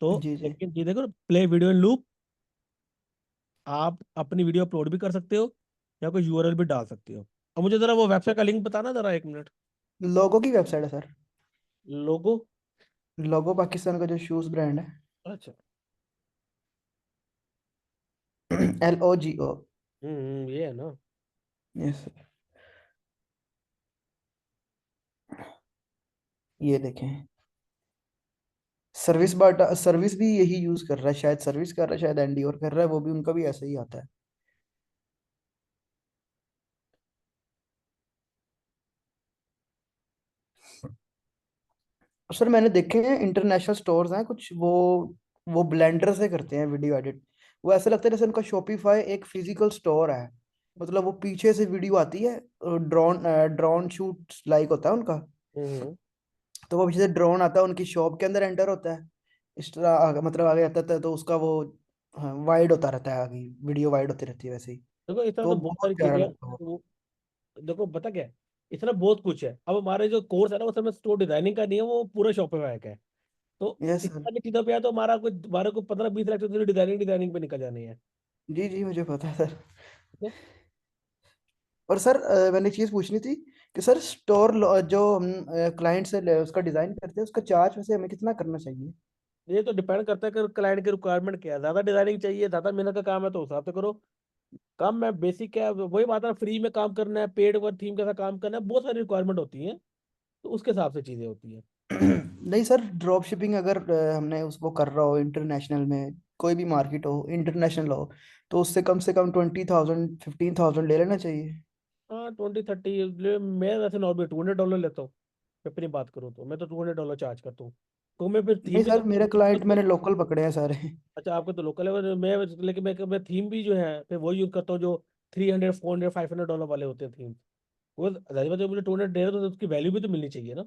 तो जी जी। लेकिन ये देखो, प्ले वीडियो इन लूप, आप अपनी वीडियो अपलोड भी कर सकते हो या कोई यूआरएल भी डाल सकते हो। अब मुझे जरा वो वेबसाइट का लिंक बताना जरा, 1 मिनट। लोगो की वेबसाइट है सर। लोगो? लोगो पाकिस्तान का जो शूज ब्रांड है। अच्छा। LOGO। ये है ना। यस। ये देखें, सर्विस बाटा सर्विस भी यही यूज कर रहा है शायद, सर्विस कर रहा है शायद, एंडियोर कर रहा है, वो भी उनका भी ऐसा ही आता है। सर मैंने देखे हैं इंटरनेशनल स्टोर्स हैं कुछ, वो ब्लेंडर से करते हैं वीडियो एडिट। वो ऐसा लगता है जैसे उनका शॉपिफाई एक फिजिकल स्टोर है, मतलब वो पीछे से वीडियो आती है, ड्रोन ड्रोन शूट लाइक होता है उनका। हम्म तो वो पीछे से ड्रोन आता है, उनकी शॉप के अंदर एंटर होता है, इस तरह मतलब आगे आता है, तो उसका वो हाँ वाइड होता रहता है, आगे वीडियो वाइड होती रहती है वैसे ही। देखो इस तरह तो तो बहुत बहुत सारी प्यारा चीजें हैं। लगता है वो। वो देखो पता क्या है, इस तरह बहुत कुछ है। अब हमारे जो कोर्स है ना, वो सब में स्टोर डिजाइनिंग का नहीं है, वो पूरा शॉपिफाई का है। तो यस इस सर। तरह की चीजों पे है तो हमारा को 15-20 लाख तो डिजाइनिंग डिजाइनिंग पे निकल जानी है। जी जी मुझे पता है सर। ठीक है? और सर मैंने एक चीज़ पूछनी थी कि सर स्टोर जो हम क्लाइंट से उसका डिज़ाइन करते हैं, उसका चार्ज वैसे हमें कितना करना चाहिए। ये तो डिपेंड करता है कि क्लाइंट की रिक्वायरमेंट क्या है। ज्यादा डिजाइनिंग चाहिए, ज्यादा मेहनत का काम है तो उस हिसाब से करो। कम है, बेसिक है, वही बात है, फ्री में काम करना है, पेड वर्क थीम के साथ काम करना है, बहुत सारी रिक्वायरमेंट होती है, तो उसके हिसाब से चीजें होती है। नहीं सर, ड्रॉप शिपिंग अगर हमने उसको कर रहा हो इंटरनेशनल में, कोई भी मार्केट हो इंटरनेशनल हो, तो उससे कम से कम 20,000 15,000 ले लेना चाहिए। हाँ 20-30, मैं वैसे नॉर्मल $200 लेता हूँ। मैं अपनी बात करूँ तो मैं तो $200 चार्ज करता हूँ। तो मैं फिर नहीं थीम के सर, मेरे क्लाइंट साथ। मैंने लोकल पकड़े हैं सारे। अच्छा आपके तो लोकल है, मैं लेकिन मैं थीम भी जो है फिर वो यूज करता हूँ, जो 300, 400, $500 वाले होते हैं थीम। वो जाहिर बात है, मुझे 200 दे रहे हो तो उसकी वैल्यू भी तो मिलनी चाहिए ना।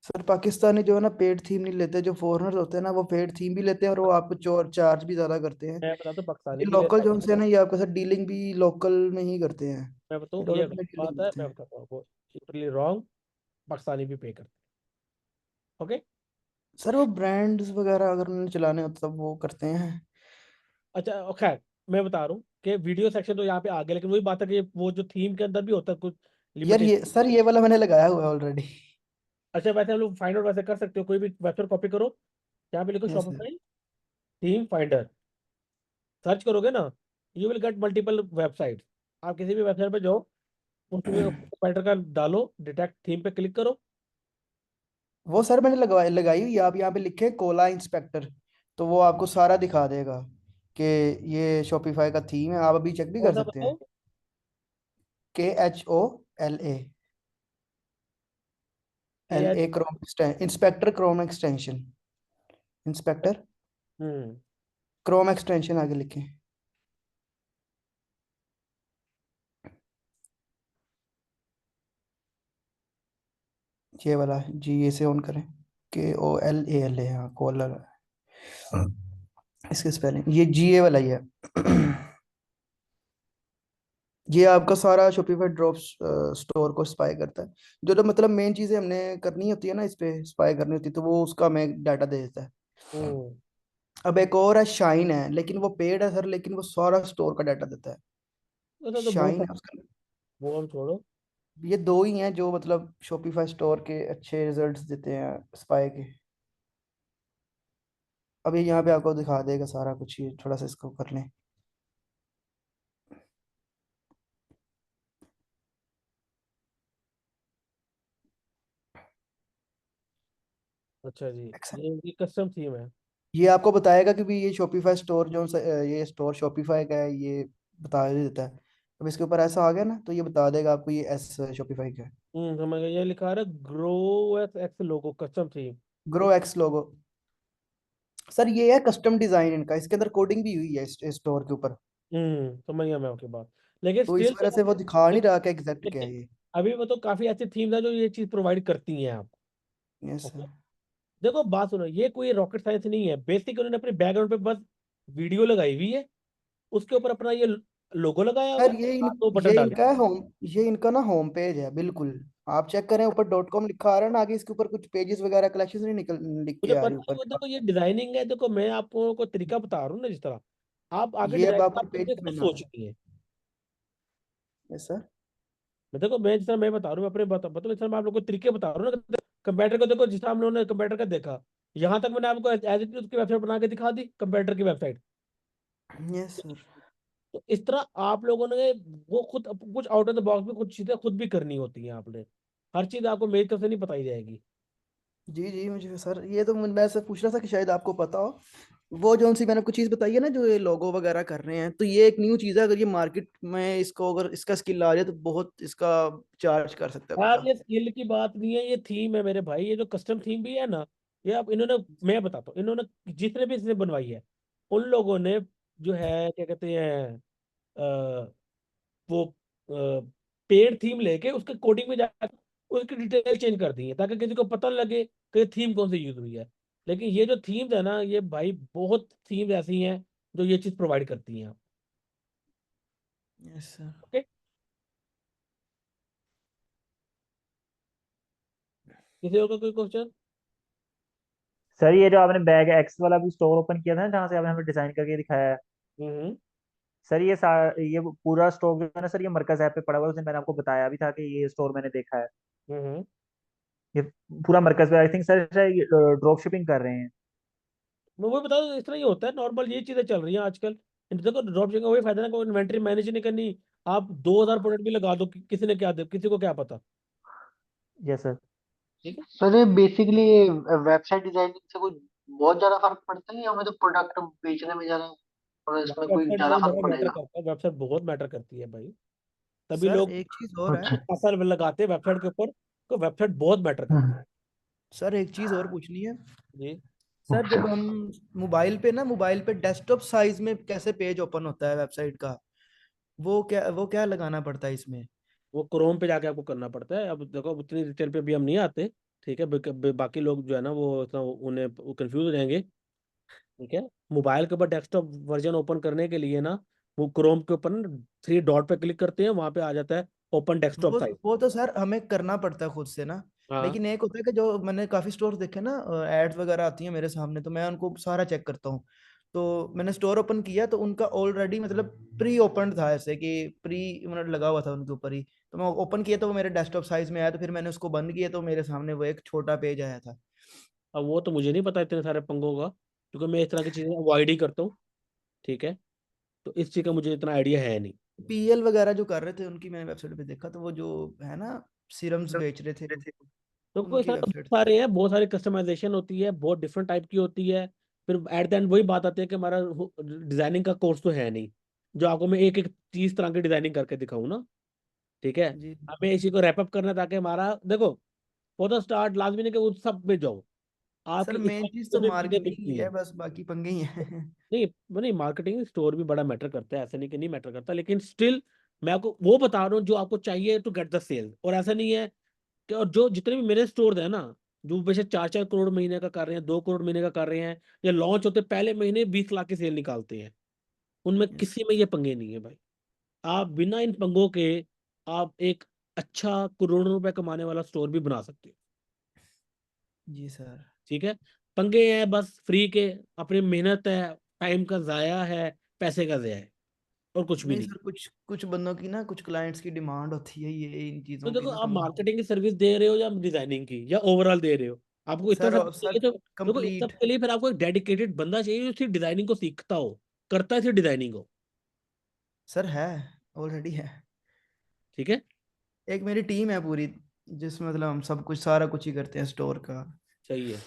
सर पाकिस्तानी जो है ना पेड थीम नहीं लेते, जो फॉरेनर्स होते हैं ना वो पेड थीम भी लेते हैं, और वो आपको चार्ज भी ज्यादा करते हैं। मैं बताता हूँ, पाकिस्तानी ये भी लोकल लेता है। जो हमसे है ना, ये आपके साथ डीलिंग भी लोकल में ही करते हैं, मैं बताऊँ ये डॉलर गलत में डीलिंग बात है, करते मैं हैं। बताता हूँ आपको, टोटली रॉन्ग। पाकिस्तानी भी पे करते हैं। ओके। सर वो ब्रांड्स वगैरह अगर उन्हें चलाने हो तब वो करते हैं। अच्छा खैर, मैं बता रहा हूँ कि वीडियो सेक्शन तो यहाँ पे आ गया, लेकिन वही बात है कि वो जो थीम के अंदर भी होता है कुछ यार लिमिटेशन। ये सर ये वाला मैंने लगाया हुआ है ऑलरेडी। अच्छा वैसे हम लोग फाइंड आउट वैसे कर सकते हो, कोई भी वेबसाइट कॉपी करो, यहाँ पे लिखो yes sir. Shopify theme finder, search करोगे ना, you will get multiple website. आप किसी भी वेबसाइट पे जाओ, उसमें फाइंडर का डालो, डिटेक्ट थीम पे क्लिक करो। वो सर मैंने लगाई हुई है, आप यहाँ पे लिखे कोला इंस्पेक्टर, तो वो आपको सारा दिखा देगा कि ये शॉपिफाई का थीम है, आप अभी चेक भी कौन कर सा सकते हैं। बताओ? KHOLA, के L H A Chrome inspector Chrome extension, inspector hmm Chrome extension आगे लिखे, ये वाला जी, ये से ऑन करें, KOLALA, हाँ कोला, इसके स्पेलिंग ये GA वाला ही है। ये आपका सारा शॉपिफाई ड्रॉप स्टोर को स्पाई करता है, जो मतलब मेन चीजें हमने करनी होती है ना, इस पे स्पाई करनी होती है, तो वो उसका हमें डाटा दे देता है। हम्म अब एक और है शाइन है, लेकिन वो पेड है सर, लेकिन वो सारा स्टोर का डाटा देता है। वैसे तो बहुत शाइन है सारे, उसका। वो हम छोड़ो। ये दो ही हैं जो मतलब शॉपिफाई स्टोर के अच्छे रिजल्ट्स देते हैं स्पाई के। अभी यहाँ पे आपको दिखा देगा सारा कुछ, ये थोड़ा सा इसको कर लें। अच्छा जी, Excel। ये कस्टम थीम है। ये आपको बताएगा कि भी ये शॉपिफाई स्टोर जो ये स्टोर शॉपिफाई का है, ये बता देता है। अब इसके ऊपर ऐसा आ गया ना, तो ये बता देगा आपको ये एस शॉपिफाई का है। समझ गया, ये लिखा है ग्रो एक्स लोगो कस्टम थीम। ग्रो एक्स लोगो। सर ये है कस्टम डिजाइन इनका, इसके अंदर कोडिंग भी हुई है इस स्टोर के ऊपर। समझ गया मैं आपकी बात। लेकिन तो इस स्टिल वजह से वो दिखा नहीं रहा कि एग्जैक्ट क्या लेकिन है ये। अभी वो तो काफी ऐसी थीम्स है जो ये चीज प्रोवाइड करती हैं आपको। Yes okay, sir. देखो बात सुनो, ये कोई रॉकेट साइंस नहीं है। बेसिक उन्होंने अपने बैकग्राउंड पे बस वीडियो लगाई हुई है, उसके ऊपर अपना ये लोगो लगाया हुआ सर है, दो बटन ये डाले। इनका होम, ये इनका ना होम पेज है बिल्कुल। आप चेक करें ऊपर डॉट कॉम लिखा आ रहा है ना, आगे इसके ऊपर कुछ पेजेस वगैरह कलेक्शन नहीं निकल लिख मुझे के आ रही पता है, ऊपर। वो देखो ये डिजाइनिंग है। देखो मैं आपको को तरीका बता रहा हूँ ना, जिस तरह आप आगे ये अब डिजाइन आपको पेज आपको पे खुद ना आ रहा है। सोचनी है। Yes sir. मैं देखो, मैं जिस तरह मैं बता रहा हूँ, अपने मतलब इस तरह मैं आप लोगों को तरीके बता रहा हूँ ना। कंप्यूटर को देखो, जिस तरह हम लोगों ने कंप्यूटर का देखा, यहाँ तक मैंने आपको एज इट उसकी वेबसाइट बना के दिखा दी, कंप्यूटर की वेबसाइट। Yes sir. तो इस तरह आप लोगों ने वो खुद कुछ आउट ऑफ द बॉक्स में कुछ चीजें खुद भी करनी होती हैं आपने। हर चीज आपको मेरी तरफ से नहीं बताई जाएगी। जी जी, मुझे सर ये तो मैं से पूछ रहा था कि शायद आपको पता हो। वो जो सी मैंने कुछ चीज़ बताई है ना, जो ये लोगो वगैरह कर रहे हैं, तो ये एक न्यू चीज़ है। अगर ये मार्केट में इसको अगर इसका स्किल आ जाए तो बहुत इसका चार्ज कर सकता है यार बंदा। ये स्किल की बात नहीं है, ये थीम है मेरे भाई। ये जो कस्टम थीम भी है ना, ये आप इन्होंने, मैं बताता हूँ, इन्होंने जितने भी इसने बनवाई है, उन लोगों ने जो है क्या कहते हैं, वो पेड थीम लेके उसके कोडिंग में जाकर उसकी डिटेल चेंज कर दी है, ताकि किसी को पता न लगे कि थीम कौन सी यूज हुई है। लेकिन ये जो थीम्स है ना, ये भाई बहुत थीम्स ऐसी हैं जो ये चीज प्रोवाइड करती हैं। Yes sir. ओके, किसी और का कोई क्वेश्चन? सर ये जो आपने बैग एक्स वाला भी स्टोर ओपन किया था ना, जहाँ से आपने हमें डिजाइन करके दिखाया है, हम्म सर ये पूरा स्टोर जो है ना सर, ये मरकज ऐप पे पड़ा हुआ है। उस दिन मैंने आपको बताया भी था कि ये स्टोर मैंने देखा है। हम्म ये पूरा मरकज पे I think sir drop shipping कर रहे हैं। मैं वही बता दूं, इस तरह ही होता है नॉर्मल, ये चीजें चल रही हैं आजकल। देखो ड्रॉप शिपिंग का वही फायदा ना, कोई इन्वेंटरी मैनेज नहीं करनी। आप 2000 प्रोडक्ट भी लगा दो, किसी ने क्या दे, किसी को क्या पता। Yes sir. ठीक है, सर ये बेसिकली वेबसाइट डिजाइनिंग से कोई बहुत ज्यादा फर्क पड़ता है, या हमें तो प्रोडक्ट बेचने में ज्यादा, और इसमें कोई वेबसाइट ज्यादा डिजाइन फर्क बहुत मैटर पड़ेगा? करता है, वेबसाइट बहुत मैटर करती है भाई। तभी सर लोग एक चीज़ और है। अच्छा। पैसा लगाते हैं वेबसाइट के ऊपर, तो वेबसाइट बहुत मैटर करती हम्म। सर एक चीज़ और पूछनी है। है जी। सर अच्छा। जब हम मोबाइल पे डेस्कटॉप साइज में कैसे पेज ओपन होता है वेबसाइट का, वो क्या लगाना पड़ता है इसमें? वो क्रोम पे जाके आपको करना पड़ता है। अब देखो, उतनी डिटेल पे भी हम नहीं आते। ठीक है, बाकी लोग जो है ना, वो इतना उन्हें कंफ्यूज हो जाएंगे। ठीक है, मोबाइल के ऊपर डेस्कटॉप वर्जन ओपन करने के लिए ना, वो क्रोम के ऊपर ना 3 डॉट पे क्लिक करते हैं, वहां पे आ जाता है ओपन डेस्कटॉप साइट। वो तो सर हमें करना पड़ता है खुद से ना। हाँ, लेकिन एक होता है कि जो मैंने काफी स्टोर देखे ना, एड्स वगैरह आती हैं मेरे सामने, तो मैं उनको सारा चेक करता हूँ। तो मैंने स्टोर ओपन किया तो उनका ऑलरेडी मतलब प्री ओपन था, ऐसे कि प्री मतलब लगा हुआ था उनके ऊपर ही। तो मैं ओपन किया तो वो मेरे डेस्कटॉप साइज में आया, तो फिर मैंने उसको बंद किया तो मेरे सामने वो एक छोटा पेज आया था। अब वो तो मुझे नहीं पता इतने सारे पंगों का, क्योंकि मैं इस तरह की चीजें अवॉइड ही करता हूँ। ठीक है, तो इस चीज का मुझे इतना आइडिया है नहीं। पीएल वगैरह जो कर रहे थे उनकी मैंने वेबसाइट पे देखा, तो वो जो है ना सीरम्स बेच रहे थे, तो कोई उनकी सारे बहुत वेबसाइट। सारे हैं, बहुत सारी कस्टमाइजेशन होती है, बहुत डिफरेंट टाइप की होती है। फिर एट द एंड वही बात आती है कि हमारा डिजाइनिंग का कोर्स तो है नहीं, जो आपको मैं एक एक चीज तरह की डिजाइनिंग करके दिखाऊं ना। ठीक है, जी हमें इसी को रैप अप करना है, ताकि हमारा देखो, फॉर द स्टार्ट लाजमी नहीं कि उस सब में जाओ। सर आपकी इस मेन चीज तो चीजें मार्केटिंग ही दिखती है, हैं। बस बाकी पंगे ही हैं। नहीं, वो नहीं, मार्केटिंग स्टोर भी बड़ा मैटर करता है, ऐसा नहीं कि नहीं मैटर करता, लेकिन स्टिल मैं आपको वो बता रहा हूँ जो आपको चाहिए टू गेट द सेल। और ऐसा नहीं है कि, और जो जितने भी मेरे स्टोर है ना, जो बेशक 4-4 करोड़ महीने का कर रहे हैं, 2 करोड़ महीने का कर रहे हैं, या लॉन्च होते पहले महीने 20 लाख की सेल निकालते हैं, उनमें यस। किसी में ये पंगे नहीं है भाई। आप बिना इन पंगों के आप एक अच्छा करोड़ों रुपए कमाने वाला स्टोर भी बना सकते हो। जी सर। ठीक है, पंगे हैं बस फ्री के, अपनी मेहनत है, टाइम का जाया है, पैसे का जाया है, और कुछ भी नहीं नहीं। सर, कुछ कुछ बंदों की ना, कुछ क्लाइंट्स की डिमांड होती है ये इन तो चीजों की देखो, ना, आप तो मार्केटिंग की सर्विस दे रहे हो या डिजाइनिंग की, या ओवरऑल दे रहे हो, आपको इतना सर सब और कुछ सर चाहिए तो देखो इन कंप्लीट सब के लिए फिर आपको एक डेडिकेटेड बंदा चाहिए जो सिर्फ डिजाइनिंग को सीखता हो, करता है सिर्फ डिजाइनिंग को। सर है, ऑलरेडी है। ठीक है, एक मेरी टीम है पूरी, जिसमें मतलब हम सब कुछ सारा कुछ ही करते हैं स्टोर का। सही है।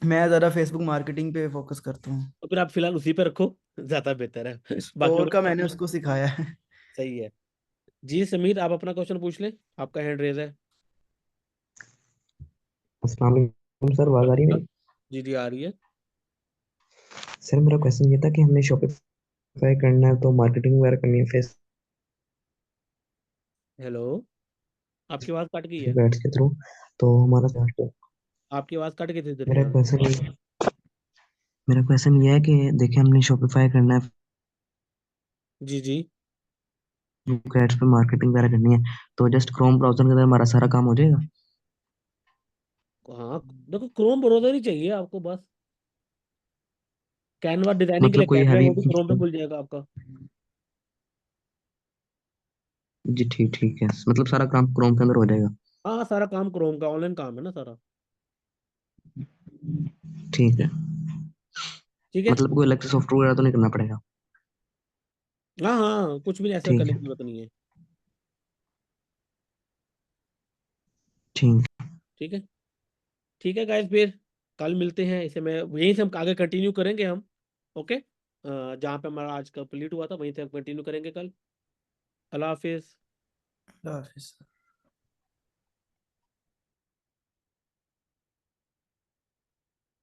मैं ज़्यादा फेसबुक मार्केटिंग पे फोकस करता हूँ। तो फिर आप फिलहाल उसी पे रखो, ज्यादा बेहतर है। बाकी स्टोर का मैंने उसको सिखाया है। सही है। जी समीर, आप अपना क्वेश्चन पूछ लें, आपका हैंड रेज है। अस्सलाम वालेकुम सर, आवाज आ रही है मेरी? जी जी आ रही है। सर मेरा क्वेश्चन ये था कि हमने शॉपिफाई करना है तो मार्केटिंग वगैरह करनी है हेलो, आपकी आवाज कट गई है। फेसबुक एड्स के थ्रू, तो हमारा चार्ट है। आपकी आवाज कट गई थी मेरा दरमियान। क्वेश्चन मेरा क्वेश्चन ये है कि देखिए हमने शॉपिफाई करना है, जी जी। फेसबुक एड्स पे मार्केटिंग वगैरह करनी है, तो जस्ट क्रोम ब्राउजर के अंदर हमारा सारा काम हो जाएगा? हाँ देखो, क्रोम ब्राउजर ही चाहिए आपको बस। कैनवा डिजाइनिंग के मतलब लिए कोई कैनवा है, हैवी? वो भी क्रोम पे खुल जाएगा आपका। जी ठीक ठीक है, मतलब सारा काम क्रोम के अंदर हो जाएगा? हाँ सारा काम क्रोम का, ऑनलाइन काम है ना सारा। ठीक है, ठीक है। मतलब कोई अलग से सॉफ्टवेयर वगैरह तो नहीं करना पड़ेगा? हाँ हाँ, कुछ भी ऐसा ठीक करने है, की जरूरत नहीं है। ठीक। ठीक है। ठीक है गाइस, फिर कल मिलते हैं। इसे मैं यहीं से हम आगे कंटिन्यू करेंगे हम। ओके, जहाँ पे हमारा आज कंप्लीट हुआ था वहीं से हम कंटिन्यू करेंगे कल। अल्लाह हाफिज। अल्लाह हाफिज़।